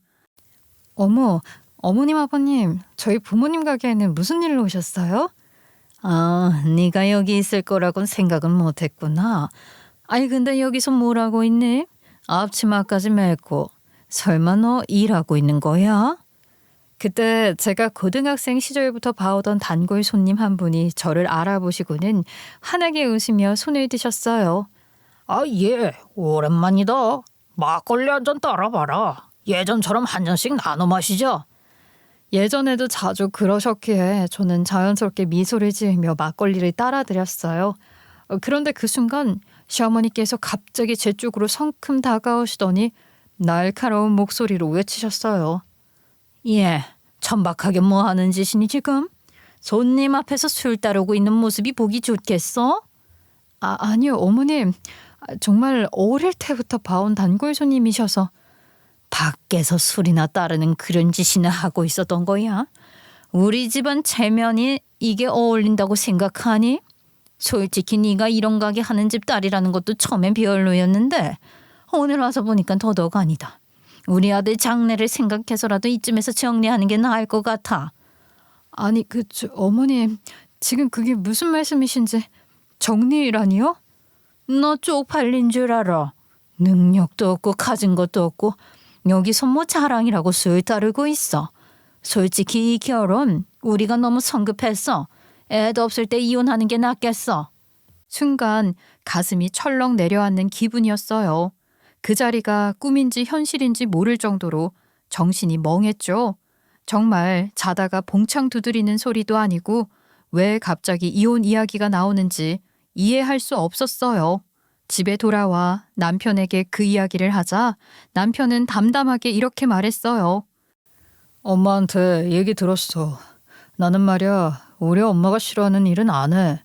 어머, 어머님 아버님, 저희 부모님 가게에는 무슨 일로 오셨어요? 아, 네가 여기 있을 거라고는 생각은 못했구나. 아니 근데 여기서 뭘 하고 있니? 앞치마까지 메고 설마 너 일하고 있는 거야? 그때 제가 고등학생 시절부터 봐오던 단골 손님 한 분이 저를 알아보시고는 환하게 웃으며 손을 드셨어요. 아, 예, 오랜만이다. 막걸리 한 잔 따라봐라. 예전처럼 한 잔씩 나눠 마시죠. 예전에도 자주 그러셨기에 저는 자연스럽게 미소를 지으며 막걸리를 따라드렸어요. 그런데 그 순간 시어머니께서 갑자기 제 쪽으로 성큼 다가오시더니 날카로운 목소리로 외치셨어요. 예, 천박하게 뭐 하는 짓이니 지금? 손님 앞에서 술 따르고 있는 모습이 보기 좋겠어? 아니요, 어머님. 정말 어릴 때부터 봐온 단골 손님이셔서. 밖에서 술이나 따르는 그런 짓이나 하고 있었던 거야? 우리 집안 체면이 이게 어울린다고 생각하니? 솔직히 네가 이런 가게 하는 집 딸이라는 것도 처음엔 별로였는데 오늘 와서 보니까 더더욱 아니다. 우리 아들 장래를 생각해서라도 이쯤에서 정리하는 게 나을 것 같아. 아니 어머님 지금 그게 무슨 말씀이신지. 정리라니요? 너 쪽팔린 줄 알아. 능력도 없고 가진 것도 없고 여기서 뭐 자랑이라고 술 따르고 있어. 솔직히 이 결혼 우리가 너무 성급했어. 애도 없을 때 이혼하는 게 낫겠어. 순간 가슴이 철렁 내려앉는 기분이었어요. 그 자리가 꿈인지 현실인지 모를 정도로 정신이 멍했죠. 정말 자다가 봉창 두드리는 소리도 아니고 왜 갑자기 이혼 이야기가 나오는지 이해할 수 없었어요. 집에 돌아와 남편에게 그 이야기를 하자 남편은 담담하게 이렇게 말했어요. 엄마한테 얘기 들었어. 나는 말이야 우리 엄마가 싫어하는 일은 안 해.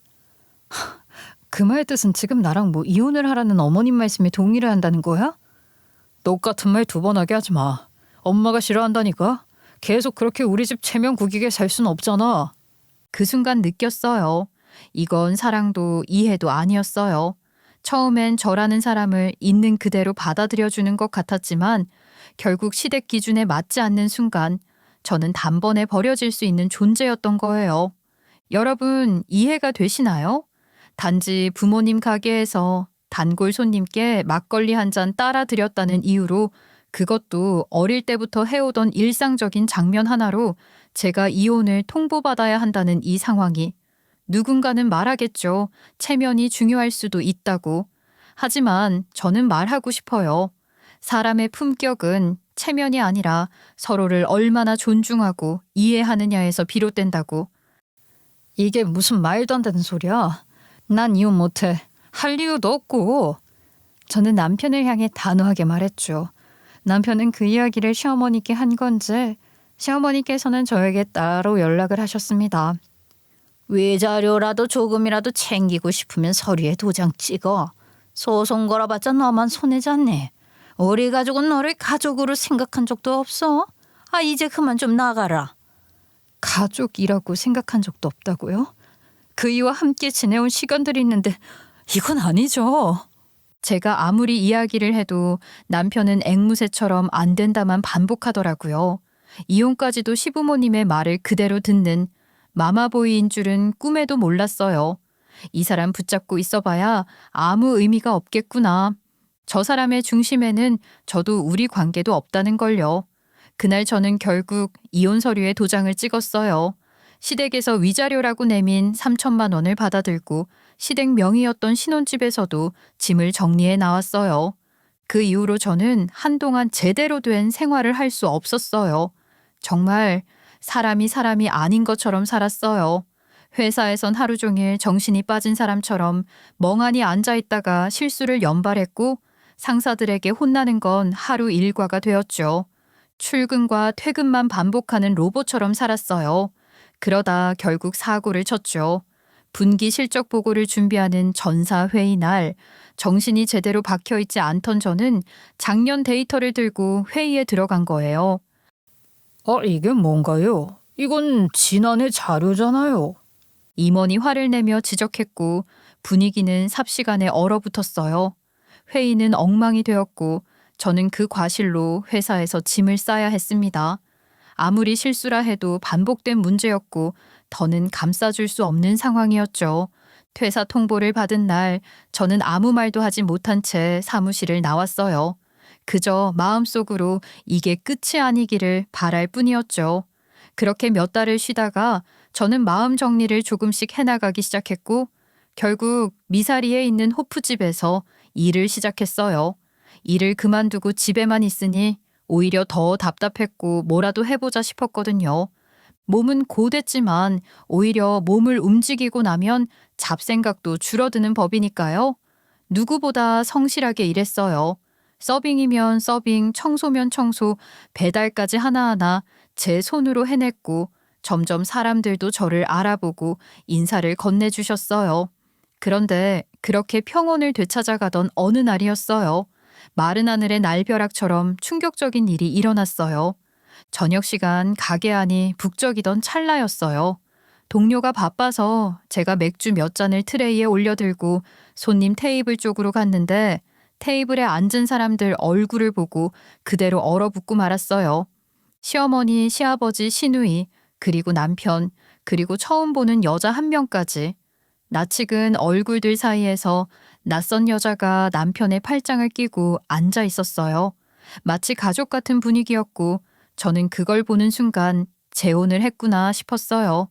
그 말 뜻은 지금 나랑 뭐 이혼을 하라는 어머님 말씀에 동의를 한다는 거야? 똑같은 말 두 번 하게 하지 마. 엄마가 싫어한다니까. 계속 그렇게 우리 집 체면 구기게 살 순 없잖아. 그 순간 느꼈어요. 이건 사랑도 이해도 아니었어요. 처음엔 저라는 사람을 있는 그대로 받아들여주는 것 같았지만 결국 시댁 기준에 맞지 않는 순간 저는 단번에 버려질 수 있는 존재였던 거예요. 여러분 이해가 되시나요? 단지 부모님 가게에서 단골 손님께 막걸리 한 잔 따라 드렸다는 이유로 그것도 어릴 때부터 해오던 일상적인 장면 하나로 제가 이혼을 통보받아야 한다는 이 상황이 누군가는 말하겠죠. 체면이 중요할 수도 있다고. 하지만 저는 말하고 싶어요. 사람의 품격은 체면이 아니라 서로를 얼마나 존중하고 이해하느냐에서 비롯된다고. 이게 무슨 말도 안 되는 소리야. 난 이혼 못해. 할 이유도 없고. 저는 남편을 향해 단호하게 말했죠. 남편은 그 이야기를 시어머니께 한 건지 시어머니께서는 저에게 따로 연락을 하셨습니다. 위자료라도 조금이라도 챙기고 싶으면 서류에 도장 찍어. 소송 걸어봤자 너만 손해잖니. 우리 가족은 너를 가족으로 생각한 적도 없어. 이제 그만 좀 나가라. 가족이라고 생각한 적도 없다고요? 그이와 함께 지내온 시간들이 있는데 이건 아니죠. 제가 아무리 이야기를 해도 남편은 앵무새처럼 안 된다만 반복하더라고요. 이혼까지도 시부모님의 말을 그대로 듣는 마마보이인 줄은 꿈에도 몰랐어요. 이 사람 붙잡고 있어봐야 아무 의미가 없겠구나. 저 사람의 중심에는 저도 우리 관계도 없다는 걸요. 그날 저는 결국 이혼 서류에 도장을 찍었어요. 시댁에서 위자료라고 내민 3천만 원을 받아들고 시댁 명의였던 신혼집에서도 짐을 정리해 나왔어요. 그 이후로 저는 한동안 제대로 된 생활을 할 수 없었어요. 정말 사람이 아닌 것처럼 살았어요. 회사에선 하루 종일 정신이 빠진 사람처럼 멍하니 앉아있다가 실수를 연발했고 상사들에게 혼나는 건 하루 일과가 되었죠. 출근과 퇴근만 반복하는 로봇처럼 살았어요. 그러다 결국 사고를 쳤죠. 분기 실적 보고를 준비하는 전사 회의 날 정신이 제대로 박혀있지 않던 저는 작년 데이터를 들고 회의에 들어간 거예요. 이게 뭔가요? 이건 지난해 자료잖아요. 임원이 화를 내며 지적했고 분위기는 삽시간에 얼어붙었어요. 회의는 엉망이 되었고 저는 그 과실로 회사에서 짐을 싸야 했습니다. 아무리 실수라 해도 반복된 문제였고 더는 감싸줄 수 없는 상황이었죠. 퇴사 통보를 받은 날 저는 아무 말도 하지 못한 채 사무실을 나왔어요. 그저 마음속으로 이게 끝이 아니기를 바랄 뿐이었죠. 그렇게 몇 달을 쉬다가 저는 마음 정리를 조금씩 해나가기 시작했고 결국 미사리에 있는 호프집에서 일을 시작했어요. 일을 그만두고 집에만 있으니 오히려 더 답답했고 뭐라도 해보자 싶었거든요. 몸은 고됐지만 오히려 몸을 움직이고 나면 잡생각도 줄어드는 법이니까요. 누구보다 성실하게 일했어요. 서빙이면 서빙, 청소면 청소, 배달까지 하나하나 제 손으로 해냈고 점점 사람들도 저를 알아보고 인사를 건네주셨어요. 그런데 그렇게 평온을 되찾아가던 어느 날이었어요. 마른 하늘의 날벼락처럼 충격적인 일이 일어났어요. 저녁 시간 가게 안이 북적이던 찰나였어요. 동료가 바빠서 제가 맥주 몇 잔을 트레이에 올려들고 손님 테이블 쪽으로 갔는데 테이블에 앉은 사람들 얼굴을 보고 그대로 얼어붙고 말았어요. 시어머니, 시아버지, 시누이, 그리고 남편, 그리고 처음 보는 여자 한 명까지. 낯익은 얼굴들 사이에서 낯선 여자가 남편의 팔짱을 끼고 앉아 있었어요. 마치 가족 같은 분위기였고 저는 그걸 보는 순간 재혼을 했구나 싶었어요.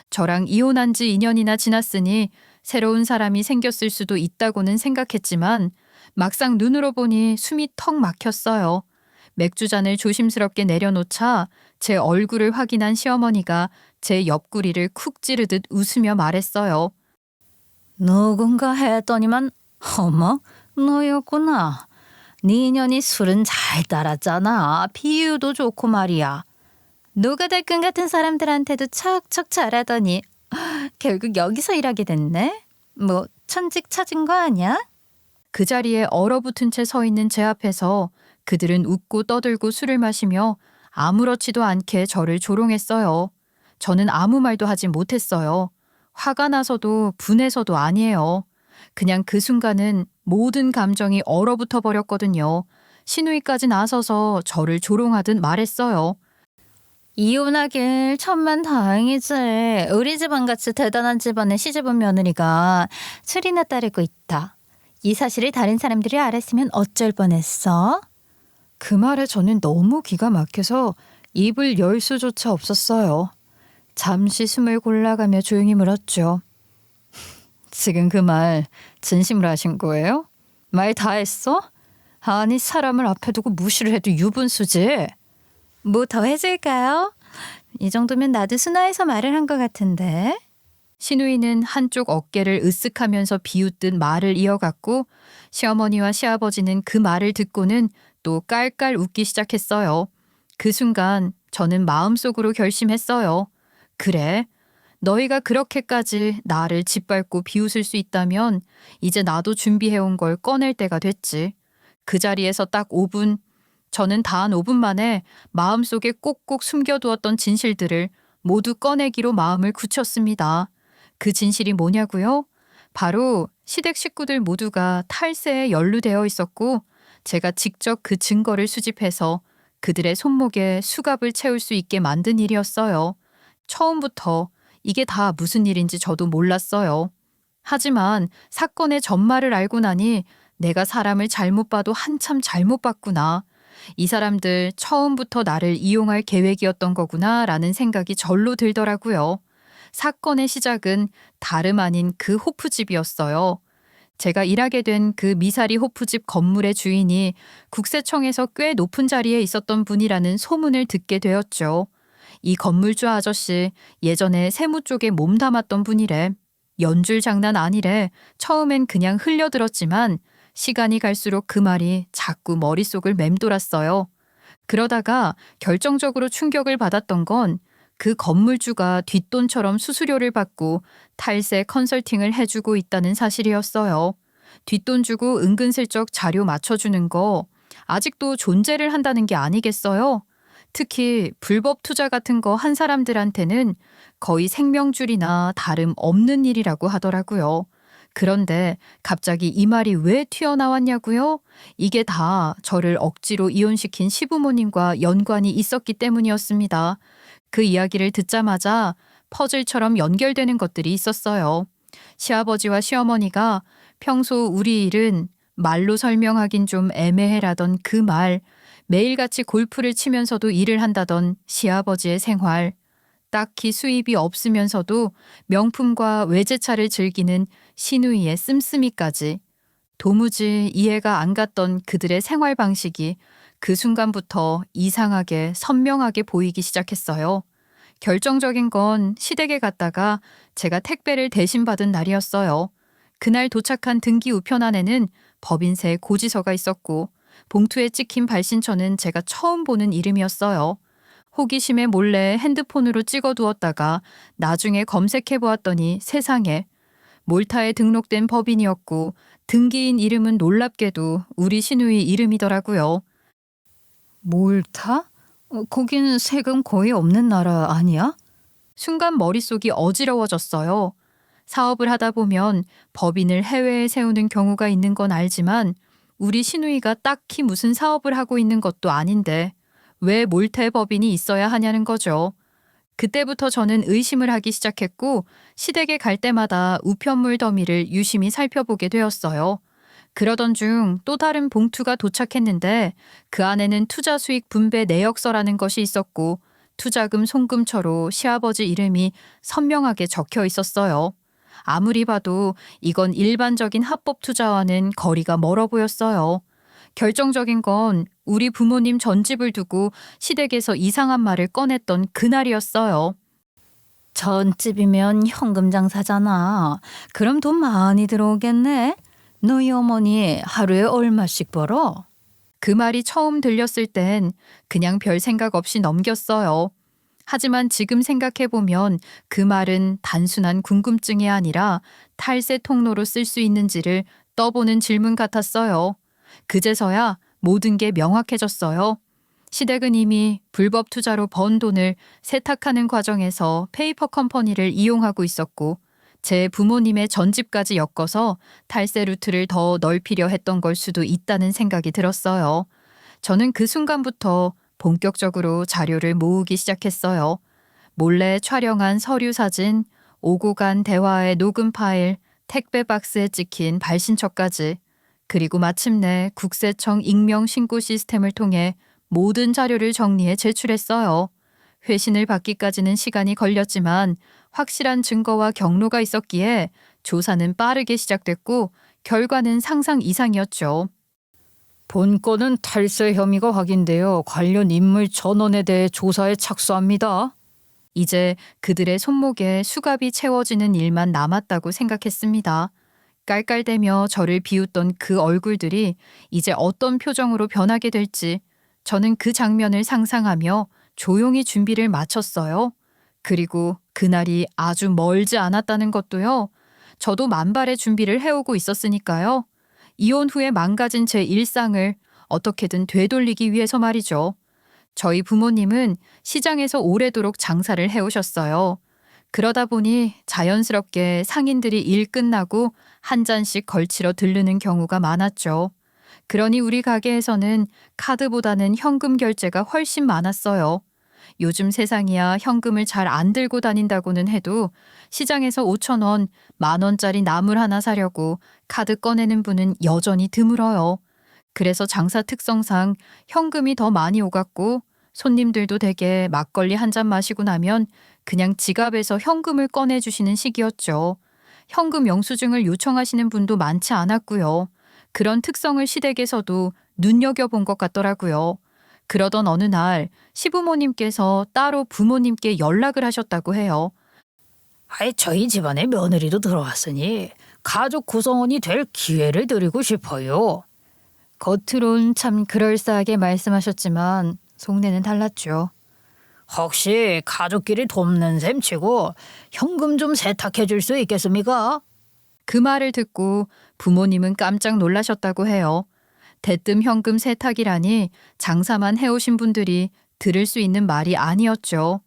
저랑 이혼한 지 2년이나 지났으니 새로운 사람이 생겼을 수도 있다고는 생각했지만 막상 눈으로 보니 숨이 턱 막혔어요. 맥주잔을 조심스럽게 내려놓자 제 얼굴을 확인한 시어머니가 제 옆구리를 쿡 찌르듯 웃으며 말했어요. 누군가 했더니만 어머 너였구나. 네 년이 술은 잘 따랐잖아. 비유도 좋고 말이야. 누가 달끈 같은 사람들한테도 척척 잘하더니 결국 여기서 일하게 됐네. 뭐 천직 찾은 거 아니야? 그 자리에 얼어붙은 채 서 있는 제 앞에서 그들은 웃고 떠들고 술을 마시며 아무렇지도 않게 저를 조롱했어요. 저는 아무 말도 하지 못했어요. 화가 나서도 분해서도 아니에요. 그냥 그 순간은 모든 감정이 얼어붙어 버렸거든요. 시누이까지 나서서 저를 조롱하듯 말했어요. 이혼하길 천만다행이지. 우리 집안같이 대단한 집안에 시집온 며느리가 술이나 따르고 있다. 이 사실을 다른 사람들이 알았으면 어쩔 뻔했어? 그 말에 저는 너무 기가 막혀서 입을 열 수조차 없었어요. 잠시 숨을 골라가며 조용히 물었죠. 지금 그 말 진심으로 하신 거예요? 말 다 했어? 아니 사람을 앞에 두고 무시를 해도 유분수지. 뭐 더 해줄까요? 이 정도면 나도 순화해서 말을 한 것 같은데. 시누이는 한쪽 어깨를 으쓱하면서 비웃듯 말을 이어갔고 시어머니와 시아버지는 그 말을 듣고는 또 깔깔 웃기 시작했어요. 그 순간 저는 마음속으로 결심했어요. 그래, 너희가 그렇게까지 나를 짓밟고 비웃을 수 있다면 이제 나도 준비해온 걸 꺼낼 때가 됐지. 그 자리에서 딱 5분, 저는 단 5분 만에 마음속에 꼭꼭 숨겨두었던 진실들을 모두 꺼내기로 마음을 굳혔습니다. 그 진실이 뭐냐고요? 바로 시댁 식구들 모두가 탈세에 연루되어 있었고 제가 직접 그 증거를 수집해서 그들의 손목에 수갑을 채울 수 있게 만든 일이었어요. 처음부터 이게 다 무슨 일인지 저도 몰랐어요. 하지만 사건의 전말을 알고 나니 내가 사람을 잘못 봐도 한참 잘못 봤구나. 이 사람들 처음부터 나를 이용할 계획이었던 거구나 라는 생각이 절로 들더라고요. 사건의 시작은 다름 아닌 그 호프집이었어요. 제가 일하게 된 그 미사리 호프집 건물의 주인이 국세청에서 꽤 높은 자리에 있었던 분이라는 소문을 듣게 되었죠. 이 건물주 아저씨 예전에 세무 쪽에 몸담았던 분이래. 연줄 장난 아니래. 처음엔 그냥 흘려들었지만 시간이 갈수록 그 말이 자꾸 머릿속을 맴돌았어요. 그러다가 결정적으로 충격을 받았던 건 그 건물주가 뒷돈처럼 수수료를 받고 탈세 컨설팅을 해주고 있다는 사실이었어요. 뒷돈 주고 은근슬쩍 자료 맞춰주는 거 아직도 존재를 한다는 게 아니겠어요? 특히 불법 투자 같은 거 한 사람들한테는 거의 생명줄이나 다름 없는 일이라고 하더라고요. 그런데 갑자기 이 말이 왜 튀어나왔냐고요? 이게 다 저를 억지로 이혼시킨 시부모님과 연관이 있었기 때문이었습니다. 그 이야기를 듣자마자 퍼즐처럼 연결되는 것들이 있었어요. 시아버지와 시어머니가 평소 우리 일은 말로 설명하긴 좀 애매해라던 그 말, 매일같이 골프를 치면서도 일을 한다던 시아버지의 생활, 딱히 수입이 없으면서도 명품과 외제차를 즐기는 시누이의 씀씀이까지 도무지 이해가 안 갔던 그들의 생활 방식이 그 순간부터 이상하게 선명하게 보이기 시작했어요. 결정적인 건 시댁에 갔다가 제가 택배를 대신 받은 날이었어요. 그날 도착한 등기 우편안에는 법인세 고지서가 있었고 봉투에 찍힌 발신처는 제가 처음 보는 이름이었어요. 호기심에 몰래 핸드폰으로 찍어두었다가 나중에 검색해 보았더니 세상에 몰타에 등록된 법인이었고 등기인 이름은 놀랍게도 우리 시누이 이름이더라고요. 몰타? 거기는 세금 거의 없는 나라 아니야? 순간 머릿속이 어지러워졌어요. 사업을 하다 보면 법인을 해외에 세우는 경우가 있는 건 알지만 우리 시누이가 딱히 무슨 사업을 하고 있는 것도 아닌데 왜 몰타 법인이 있어야 하냐는 거죠. 그때부터 저는 의심을 하기 시작했고 시댁에 갈 때마다 우편물 더미를 유심히 살펴보게 되었어요. 그러던 중 또 다른 봉투가 도착했는데 그 안에는 투자 수익 분배 내역서라는 것이 있었고 투자금 송금처로 시아버지 이름이 선명하게 적혀 있었어요. 아무리 봐도 이건 일반적인 합법 투자와는 거리가 멀어 보였어요. 결정적인 건 우리 부모님 전집을 두고 시댁에서 이상한 말을 꺼냈던 그날이었어요. 전집이면 현금 장사잖아. 그럼 돈 많이 들어오겠네? 너희 어머니 하루에 얼마씩 벌어? 그 말이 처음 들렸을 땐 그냥 별 생각 없이 넘겼어요. 하지만 지금 생각해보면 그 말은 단순한 궁금증이 아니라 탈세 통로로 쓸 수 있는지를 떠보는 질문 같았어요. 그제서야 모든 게 명확해졌어요. 시댁은 이미 불법 투자로 번 돈을 세탁하는 과정에서 페이퍼 컴퍼니를 이용하고 있었고 제 부모님의 전집까지 엮어서 탈세 루트를 더 넓히려 했던 걸 수도 있다는 생각이 들었어요. 저는 그 순간부터 본격적으로 자료를 모으기 시작했어요. 몰래 촬영한 서류 사진, 오고 간 대화의 녹음 파일, 택배 박스에 찍힌 발신처까지, 그리고 마침내 국세청 익명 신고 시스템을 통해 모든 자료를 정리해 제출했어요. 회신을 받기까지는 시간이 걸렸지만 확실한 증거와 경로가 있었기에 조사는 빠르게 시작됐고 결과는 상상 이상이었죠. 본건은 탈세 혐의가 확인되어 관련 인물 전원에 대해 조사에 착수합니다. 이제 그들의 손목에 수갑이 채워지는 일만 남았다고 생각했습니다. 깔깔대며 저를 비웃던 그 얼굴들이 이제 어떤 표정으로 변하게 될지 저는 그 장면을 상상하며 조용히 준비를 마쳤어요. 그리고 그날이 아주 멀지 않았다는 것도요. 저도 만발의 준비를 해오고 있었으니까요. 이혼 후에 망가진 제 일상을 어떻게든 되돌리기 위해서 말이죠. 저희 부모님은 시장에서 오래도록 장사를 해오셨어요. 그러다 보니 자연스럽게 상인들이 일 끝나고 한 잔씩 걸치러 들르는 경우가 많았죠. 그러니 우리 가게에서는 카드보다는 현금 결제가 훨씬 많았어요. 요즘 세상이야 현금을 잘 안 들고 다닌다고는 해도 시장에서 5천 원, 10,000원짜리 나물 하나 사려고 카드 꺼내는 분은 여전히 드물어요. 그래서 장사 특성상 현금이 더 많이 오갔고 손님들도 대개 막걸리 한 잔 마시고 나면 그냥 지갑에서 현금을 꺼내주시는 시기였죠. 현금 영수증을 요청하시는 분도 많지 않았고요. 그런 특성을 시댁에서도 눈여겨본 것 같더라고요. 그러던 어느 날 시부모님께서 따로 부모님께 연락을 하셨다고 해요. 아이, 저희 집안에 며느리도 들어왔으니 가족 구성원이 될 기회를 드리고 싶어요. 겉으론 참 그럴싸하게 말씀하셨지만 속내는 달랐죠. 혹시 가족끼리 돕는 셈 치고 현금 좀 세탁해 줄 수 있겠습니까? 그 말을 듣고 부모님은 깜짝 놀라셨다고 해요. 대뜸 현금 세탁이라니 장사만 해오신 분들이 들을 수 있는 말이 아니었죠.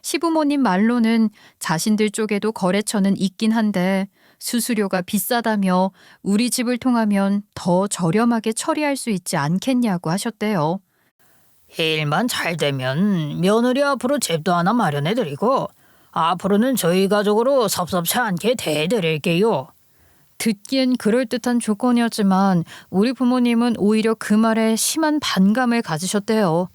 시부모님 말로는 자신들 쪽에도 거래처는 있긴 한데 수수료가 비싸다며 우리 집을 통하면 더 저렴하게 처리할 수 있지 않겠냐고 하셨대요. 일만 잘 되면 며느리 앞으로 집도 하나 마련해 드리고 앞으로는 저희 가족으로 섭섭치 않게 대해드릴게요. 듣기엔 그럴듯한 조건이었지만 우리 부모님은 오히려 그 말에 심한 반감을 가지셨대요.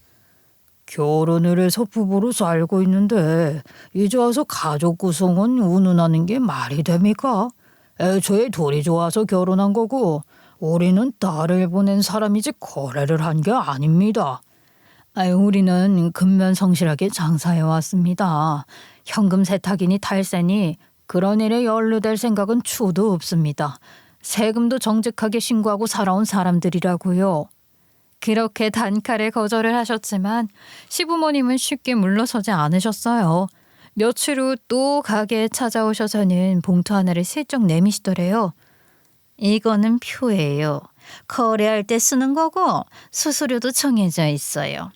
결혼을 해서 부부로 살고 있는데 이제 와서 가족 구성원 운운하는 게 말이 됩니까? 애초에 둘이 좋아서 결혼한 거고 우리는 딸을 보낸 사람이지 거래를 한 게 아닙니다. 우리는 근면성실하게 장사해 왔습니다. 현금 세탁이니 탈세니 그런 일에 연루될 생각은 추도 없습니다. 세금도 정직하게 신고하고 살아온 사람들이라고요. 그렇게 단칼에 거절을 하셨지만 시부모님은 쉽게 물러서지 않으셨어요. 며칠 후 또 가게에 찾아오셔서는 봉투 하나를 슬쩍 내미시더래요. 이거는 표예요. 거래할 때 쓰는 거고 수수료도 정해져 있어요.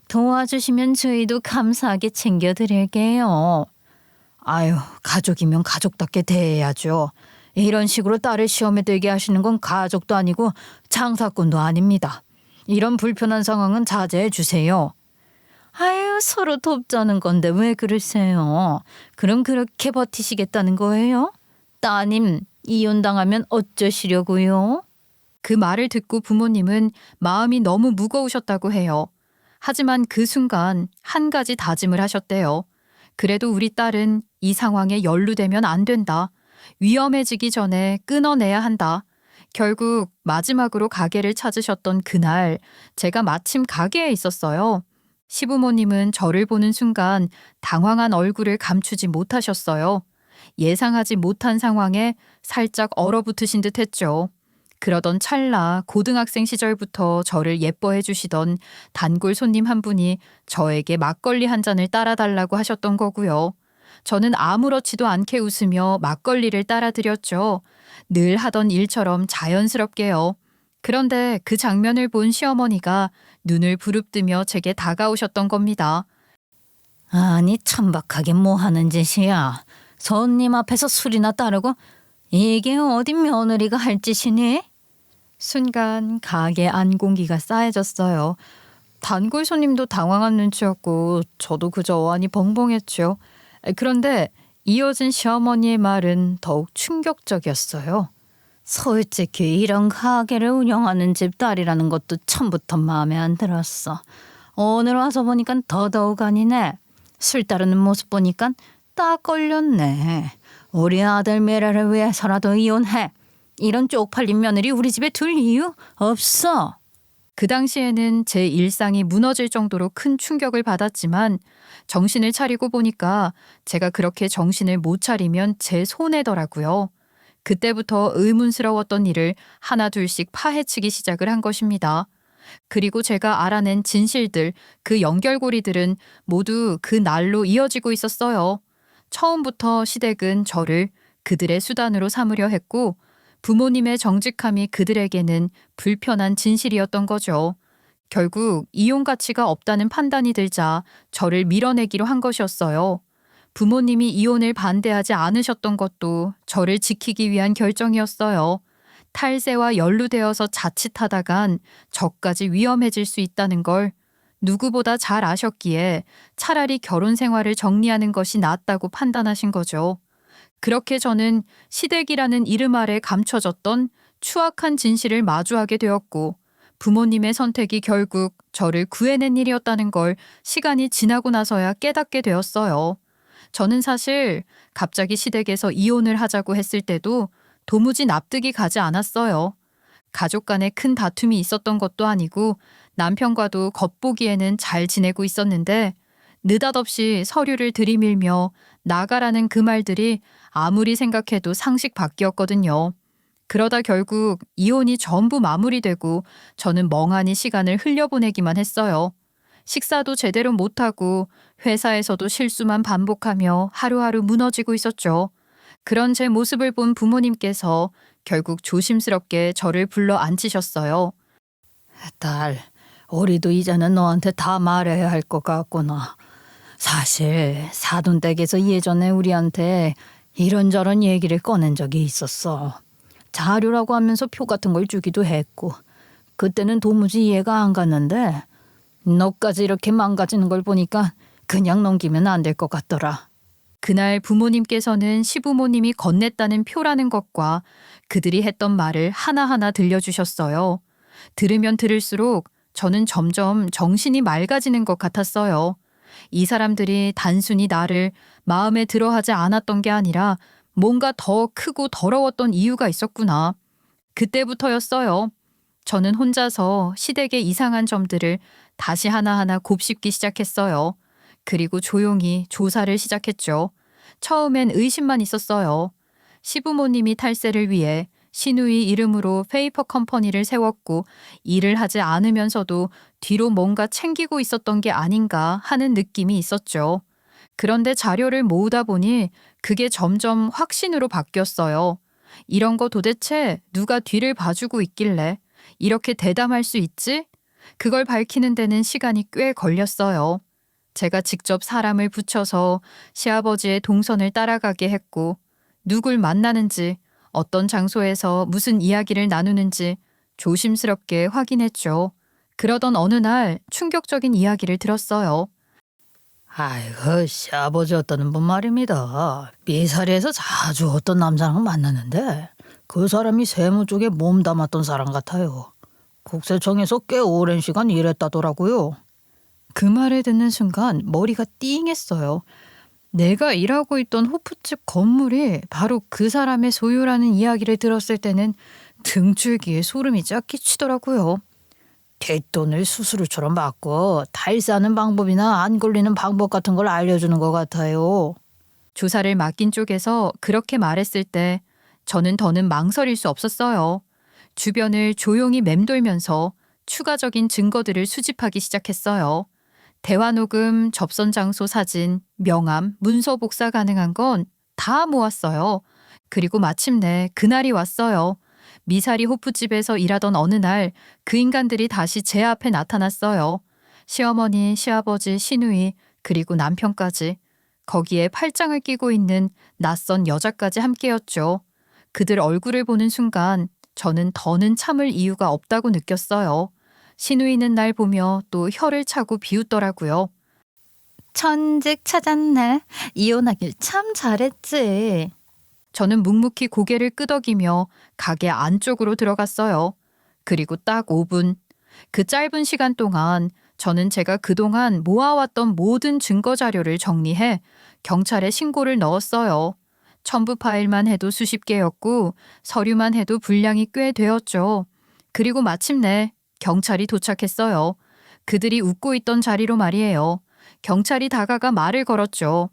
도와주시면 저희도 감사하게 챙겨드릴게요. 아유, 가족이면 가족답게 대해야죠. 이런 식으로 딸을 시험에 들게 하시는 건 가족도 아니고 장사꾼도 아닙니다. 이런 불편한 상황은 자제해 주세요. 아유, 서로 돕자는 건데 왜 그러세요? 그럼 그렇게 버티시겠다는 거예요? 따님, 이혼당하면 어쩌시려고요? 그 말을 듣고 부모님은 마음이 너무 무거우셨다고 해요. 하지만 그 순간 한 가지 다짐을 하셨대요. 그래도 우리 딸은 이 상황에 연루되면 안 된다. 위험해지기 전에 끊어내야 한다. 결국 마지막으로 가게를 찾으셨던 그날 제가 마침 가게에 있었어요. 시부모님은 저를 보는 순간 당황한 얼굴을 감추지 못하셨어요. 예상하지 못한 상황에 살짝 얼어붙으신 듯 했죠. 그러던 찰나 고등학생 시절부터 저를 예뻐해 주시던 단골 손님 한 분이 저에게 막걸리 한 잔을 따라달라고 하셨던 거고요. 저는 아무렇지도 않게 웃으며 막걸리를 따라드렸죠. 늘 하던 일처럼 자연스럽게요. 그런데 그 장면을 본 시어머니가 눈을 부릅뜨며 제게 다가오셨던 겁니다. 아니, 천박하게 뭐 하는 짓이야. 손님 앞에서 술이나 따르고 이게 어디 며느리가 할 짓이니? 순간 가게 안 공기가 싸해졌어요. 단골 손님도 당황한 눈치였고 저도 그저 어안이 벙벙했죠. 그런데 이어진 시어머니의 말은 더욱 충격적이었어요. 솔직히 이런 가게를 운영하는 집 딸이라는 것도 처음부터 마음에 안 들었어. 오늘 와서 보니까 더더욱 아니네. 술 따르는 모습 보니까 딱 걸렸네. 우리 아들 미래를 위해서라도 이혼해. 이런 쪽팔린 며느리 우리 집에 둘 이유 없어. 그 당시에는 제 일상이 무너질 정도로 큰 충격을 받았지만 정신을 차리고 보니까 제가 그렇게 정신을 못 차리면 제 손해더라고요. 그때부터 의문스러웠던 일을 하나둘씩 파헤치기 시작을 한 것입니다. 그리고 제가 알아낸 진실들, 그 연결고리들은 모두 그 날로 이어지고 있었어요. 처음부터 시댁은 저를 그들의 수단으로 삼으려 했고 부모님의 정직함이 그들에게는 불편한 진실이었던 거죠. 결국 이혼 가치가 없다는 판단이 들자 저를 밀어내기로 한 것이었어요. 부모님이 이혼을 반대하지 않으셨던 것도 저를 지키기 위한 결정이었어요. 탈세와 연루되어서 자칫하다간 저까지 위험해질 수 있다는 걸 누구보다 잘 아셨기에 차라리 결혼 생활을 정리하는 것이 낫다고 판단하신 거죠. 그렇게 저는 시댁이라는 이름 아래 감춰졌던 추악한 진실을 마주하게 되었고 부모님의 선택이 결국 저를 구해낸 일이었다는 걸 시간이 지나고 나서야 깨닫게 되었어요. 저는 사실 갑자기 시댁에서 이혼을 하자고 했을 때도 도무지 납득이 가지 않았어요. 가족 간에 큰 다툼이 있었던 것도 아니고 남편과도 겉보기에는 잘 지내고 있었는데 느닷없이 서류를 들이밀며 나가라는 그 말들이 아무리 생각해도 상식 밖이었거든요. 그러다 결국 이혼이 전부 마무리되고 저는 멍하니 시간을 흘려보내기만 했어요. 식사도 제대로 못하고 회사에서도 실수만 반복하며 하루하루 무너지고 있었죠. 그런 제 모습을 본 부모님께서 결국 조심스럽게 저를 불러 앉히셨어요. 딸, 우리도 이제는 너한테 다 말해야 할 것 같구나. 사실 사돈댁에서 예전에 우리한테 이런저런 얘기를 꺼낸 적이 있었어. 자료라고 하면서 표 같은 걸 주기도 했고 그때는 도무지 이해가 안 갔는데 너까지 이렇게 망가지는 걸 보니까 그냥 넘기면 안 될 것 같더라. 그날 부모님께서는 시부모님이 건넸다는 표라는 것과 그들이 했던 말을 하나하나 들려주셨어요. 들으면 들을수록 저는 점점 정신이 맑아지는 것 같았어요. 이 사람들이 단순히 나를 마음에 들어하지 않았던 게 아니라 뭔가 더 크고 더러웠던 이유가 있었구나. 그때부터였어요. 저는 혼자서 시댁의 이상한 점들을 다시 하나하나 곱씹기 시작했어요. 그리고 조용히 조사를 시작했죠. 처음엔 의심만 있었어요. 시부모님이 탈세를 위해 시누이 이름으로 페이퍼 컴퍼니를 세웠고 일을 하지 않으면서도 뒤로 뭔가 챙기고 있었던 게 아닌가 하는 느낌이 있었죠. 그런데 자료를 모으다 보니 그게 점점 확신으로 바뀌었어요. 이런 거 도대체 누가 뒤를 봐주고 있길래 이렇게 대담할 수 있지? 그걸 밝히는 데는 시간이 꽤 걸렸어요. 제가 직접 사람을 붙여서 시아버지의 동선을 따라가게 했고 누굴 만나는지 어떤 장소에서 무슨 이야기를 나누는지 조심스럽게 확인했죠. 그러던 어느 날 충격적인 이야기를 들었어요. 아이고, 시아버지 어떤 분 말입니다. 미사리에서 자주 어떤 남자랑 만났는데 그 사람이 세무 쪽에 몸 담았던 사람 같아요. 국세청에서 꽤 오랜 시간 일했다더라고요. 그 말을 듣는 순간 머리가 띵했어요. 내가 일하고 있던 호프집 건물이 바로 그 사람의 소유라는 이야기를 들었을 때는 등줄기에 소름이 쫙 끼치더라고요. 뒷돈을 수수료처럼 받고 탈세하는 방법이나 안 걸리는 방법 같은 걸 알려주는 것 같아요. 조사를 맡긴 쪽에서 그렇게 말했을 때 저는 더는 망설일 수 없었어요. 주변을 조용히 맴돌면서 추가적인 증거들을 수집하기 시작했어요. 대화 녹음, 접선 장소 사진, 명함, 문서 복사 가능한 건 다 모았어요. 그리고 마침내 그날이 왔어요. 미사리 호프집에서 일하던 어느 날 그 인간들이 다시 제 앞에 나타났어요. 시어머니, 시아버지, 시누이, 그리고 남편까지. 거기에 팔짱을 끼고 있는 낯선 여자까지 함께였죠. 그들 얼굴을 보는 순간 저는 더는 참을 이유가 없다고 느꼈어요. 시누이는 날 보며 또 혀를 차고 비웃더라고요. 천직 찾았네. 이혼하길 참 잘했지. 저는 묵묵히 고개를 끄덕이며 가게 안쪽으로 들어갔어요. 그리고 딱 5분. 그 짧은 시간 동안 저는 제가 그동안 모아왔던 모든 증거 자료를 정리해 경찰에 신고를 넣었어요. 첨부 파일만 해도 수십 개였고 서류만 해도 분량이 꽤 되었죠. 그리고 마침내 경찰이 도착했어요. 그들이 웃고 있던 자리로 말이에요. 경찰이 다가가 말을 걸었죠.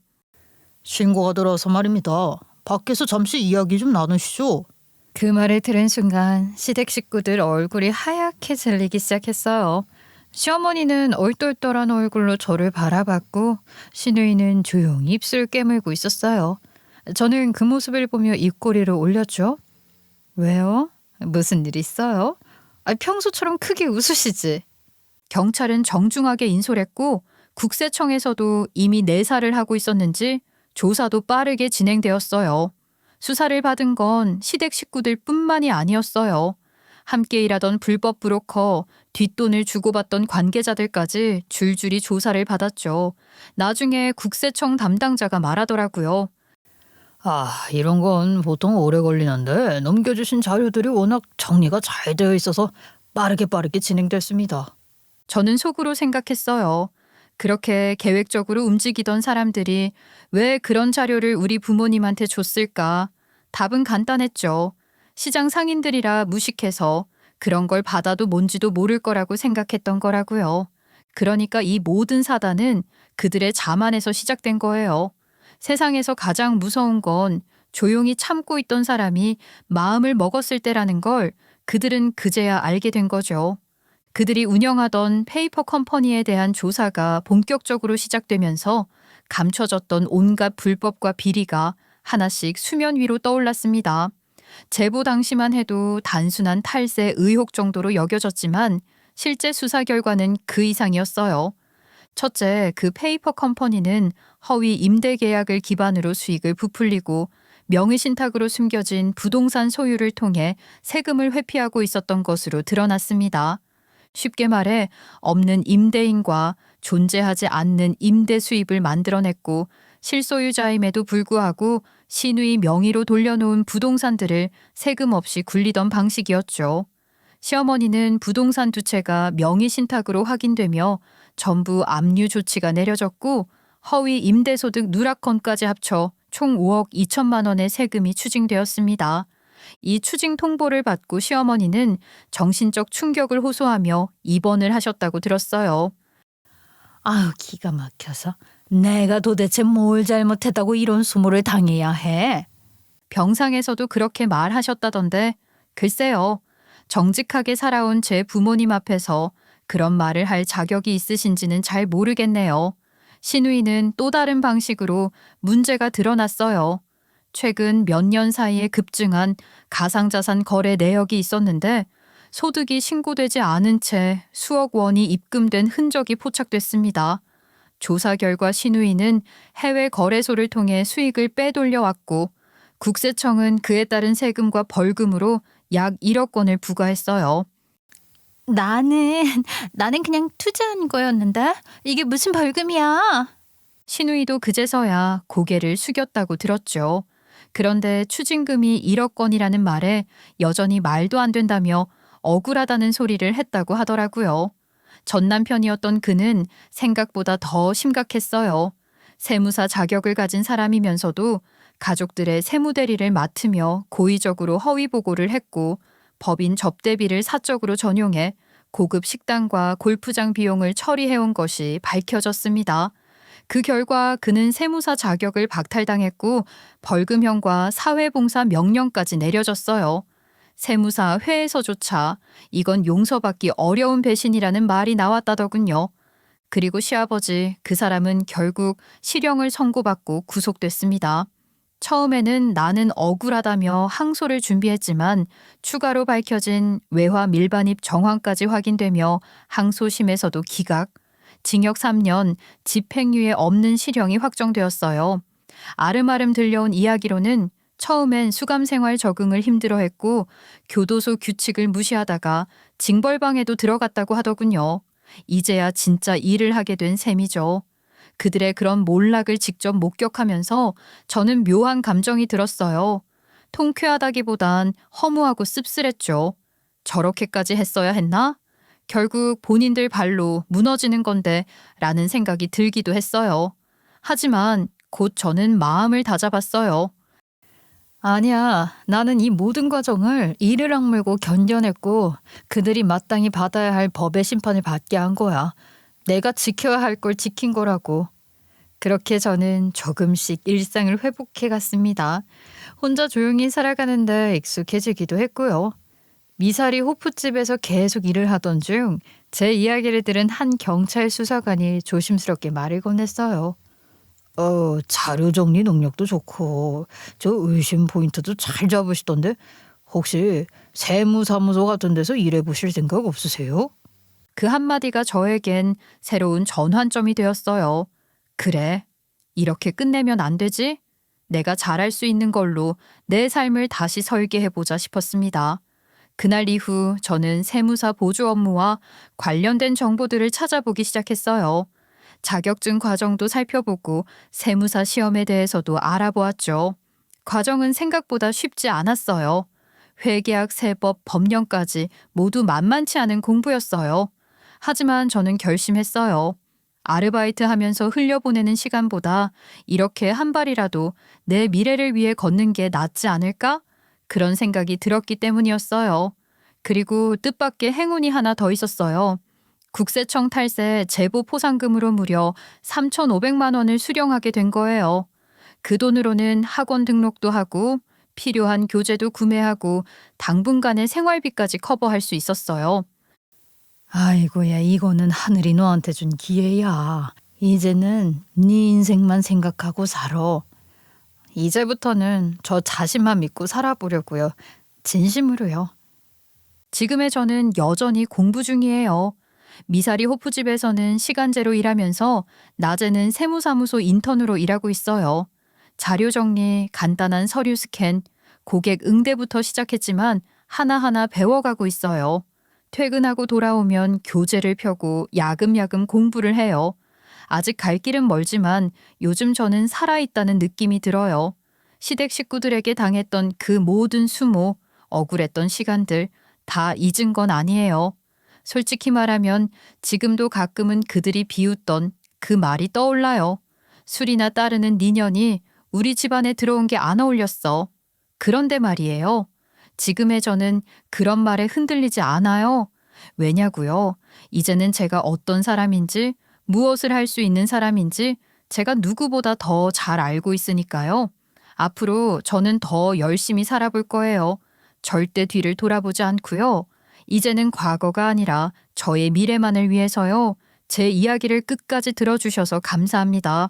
신고가 들어와서 말입니다. 밖에서 잠시 이야기 좀 나누시죠. 그 말을 들은 순간 시댁 식구들 얼굴이 하얗게 질리기 시작했어요. 시어머니는 얼떨떨한 얼굴로 저를 바라봤고 시누이는 조용히 입술 깨물고 있었어요. 저는 그 모습을 보며 입꼬리를 올렸죠. 왜요? 무슨 일 있어요? 평소처럼 크게 웃으시지. 경찰은 정중하게 인솔했고 국세청에서도 이미 내사를 하고 있었는지 조사도 빠르게 진행되었어요. 수사를 받은 건 시댁 식구들 뿐만이 아니었어요. 함께 일하던 불법 브로커, 뒷돈을 주고받던 관계자들까지 줄줄이 조사를 받았죠. 나중에 국세청 담당자가 말하더라고요. 이런 건 보통 오래 걸리는데 넘겨주신 자료들이 워낙 정리가 잘 되어 있어서 빠르게 진행됐습니다. 저는 속으로 생각했어요. 그렇게 계획적으로 움직이던 사람들이 왜 그런 자료를 우리 부모님한테 줬을까? 답은 간단했죠. 시장 상인들이라 무식해서 그런 걸 받아도 뭔지도 모를 거라고 생각했던 거라고요. 그러니까 이 모든 사단은 그들의 자만에서 시작된 거예요. 세상에서 가장 무서운 건 조용히 참고 있던 사람이 마음을 먹었을 때라는 걸 그들은 그제야 알게 된 거죠. 그들이 운영하던 페이퍼 컴퍼니에 대한 조사가 본격적으로 시작되면서 감춰졌던 온갖 불법과 비리가 하나씩 수면 위로 떠올랐습니다. 제보 당시만 해도 단순한 탈세 의혹 정도로 여겨졌지만 실제 수사 결과는 그 이상이었어요. 첫째, 그 페이퍼 컴퍼니는 허위 임대 계약을 기반으로 수익을 부풀리고 명의신탁으로 숨겨진 부동산 소유를 통해 세금을 회피하고 있었던 것으로 드러났습니다. 쉽게 말해 없는 임대인과 존재하지 않는 임대 수입을 만들어냈고 실소유자임에도 불구하고 시누이 명의로 돌려놓은 부동산들을 세금 없이 굴리던 방식이었죠. 시어머니는 부동산 두 채가 명의신탁으로 확인되며 전부 압류 조치가 내려졌고 허위 임대소득 누락건까지 합쳐 총 5억 2천만 원의 세금이 추징되었습니다. 이 추징 통보를 받고 시어머니는 정신적 충격을 호소하며 입원을 하셨다고 들었어요. 기가 막혀서 내가 도대체 뭘 잘못했다고 이런 수모를 당해야 해? 병상에서도 그렇게 말하셨다던데 글쎄요. 정직하게 살아온 제 부모님 앞에서 그런 말을 할 자격이 있으신지는 잘 모르겠네요. 시누이는 또 다른 방식으로 문제가 드러났어요. 최근 몇 년 사이에 급증한 가상자산 거래 내역이 있었는데 소득이 신고되지 않은 채 수억 원이 입금된 흔적이 포착됐습니다. 조사 결과 시누이는 해외 거래소를 통해 수익을 빼돌려왔고 국세청은 그에 따른 세금과 벌금으로 약 1억 원을 부과했어요. 나는 그냥 투자한 거였는데 이게 무슨 벌금이야? 시누이도 그제서야 고개를 숙였다고 들었죠. 그런데 추징금이 1억 원이라는 말에 여전히 말도 안 된다며 억울하다는 소리를 했다고 하더라고요. 전 남편이었던 그는 생각보다 더 심각했어요. 세무사 자격을 가진 사람이면서도 가족들의 세무대리를 맡으며 고의적으로 허위 보고를 했고 법인 접대비를 사적으로 전용해 고급 식당과 골프장 비용을 처리해온 것이 밝혀졌습니다. 그 결과 그는 세무사 자격을 박탈당했고 벌금형과 사회봉사 명령까지 내려졌어요. 세무사 회에서조차 이건 용서받기 어려운 배신이라는 말이 나왔다더군요. 그리고 시아버지, 그 사람은 결국 실형을 선고받고 구속됐습니다. 처음에는 나는 억울하다며 항소를 준비했지만 추가로 밝혀진 외화 밀반입 정황까지 확인되며 항소심에서도 기각, 징역 3년, 집행유예 없는 실형이 확정되었어요. 아름아름 들려온 이야기로는 처음엔 수감생활 적응을 힘들어했고 교도소 규칙을 무시하다가 징벌방에도 들어갔다고 하더군요. 이제야 진짜 일을 하게 된 셈이죠. 그들의 그런 몰락을 직접 목격하면서 저는 묘한 감정이 들었어요. 통쾌하다기보단 허무하고 씁쓸했죠. 저렇게까지 했어야 했나? 결국 본인들 발로 무너지는 건데 라는 생각이 들기도 했어요. 하지만 곧 저는 마음을 다잡았어요. 아니야, 나는 이 모든 과정을 이를 악물고 견뎌냈고 그들이 마땅히 받아야 할 법의 심판을 받게 한 거야. 내가 지켜야 할 걸 지킨 거라고. 그렇게 저는 조금씩 일상을 회복해 갔습니다. 혼자 조용히 살아가는데 익숙해지기도 했고요. 미사리 호프집에서 계속 일을 하던 중 제 이야기를 들은 한 경찰 수사관이 조심스럽게 말을 건넸어요. 자료 정리 능력도 좋고 저 의심 포인트도 잘 잡으시던데 혹시 세무사무소 같은 데서 일해보실 생각 없으세요? 그 한마디가 저에겐 새로운 전환점이 되었어요. 그래, 이렇게 끝내면 안 되지? 내가 잘할 수 있는 걸로 내 삶을 다시 설계해보자 싶었습니다. 그날 이후 저는 세무사 보조 업무와 관련된 정보들을 찾아보기 시작했어요. 자격증 과정도 살펴보고 세무사 시험에 대해서도 알아보았죠. 과정은 생각보다 쉽지 않았어요. 회계학, 세법, 법령까지 모두 만만치 않은 공부였어요. 하지만 저는 결심했어요. 아르바이트 하면서 흘려보내는 시간보다 이렇게 한 발이라도 내 미래를 위해 걷는 게 낫지 않을까? 그런 생각이 들었기 때문이었어요. 그리고 뜻밖의 행운이 하나 더 있었어요. 국세청 탈세 제보 포상금으로 무려 3,500만 원을 수령하게 된 거예요. 그 돈으로는 학원 등록도 하고 필요한 교재도 구매하고 당분간의 생활비까지 커버할 수 있었어요. 아이고야, 이거는 하늘이 너한테 준 기회야. 이제는 네 인생만 생각하고 살아. 이제부터는 저 자신만 믿고 살아보려고요. 진심으로요. 지금의 저는 여전히 공부 중이에요. 미사리 호프집에서는 시간제로 일하면서 낮에는 세무사무소 인턴으로 일하고 있어요. 자료 정리, 간단한 서류 스캔, 고객 응대부터 시작했지만 하나하나 배워가고 있어요. 퇴근하고 돌아오면 교재를 펴고 야금야금 공부를 해요. 아직 갈 길은 멀지만 요즘 저는 살아있다는 느낌이 들어요. 시댁 식구들에게 당했던 그 모든 수모, 억울했던 시간들 다 잊은 건 아니에요. 솔직히 말하면 지금도 가끔은 그들이 비웃던 그 말이 떠올라요. 술이나 따르는 니년이 우리 집안에 들어온 게 안 어울렸어. 그런데 말이에요. 지금의 저는 그런 말에 흔들리지 않아요. 왜냐고요? 이제는 제가 어떤 사람인지, 무엇을 할 수 있는 사람인지 제가 누구보다 더 잘 알고 있으니까요. 앞으로 저는 더 열심히 살아볼 거예요. 절대 뒤를 돌아보지 않고요. 이제는 과거가 아니라 저의 미래만을 위해서요. 제 이야기를 끝까지 들어주셔서 감사합니다.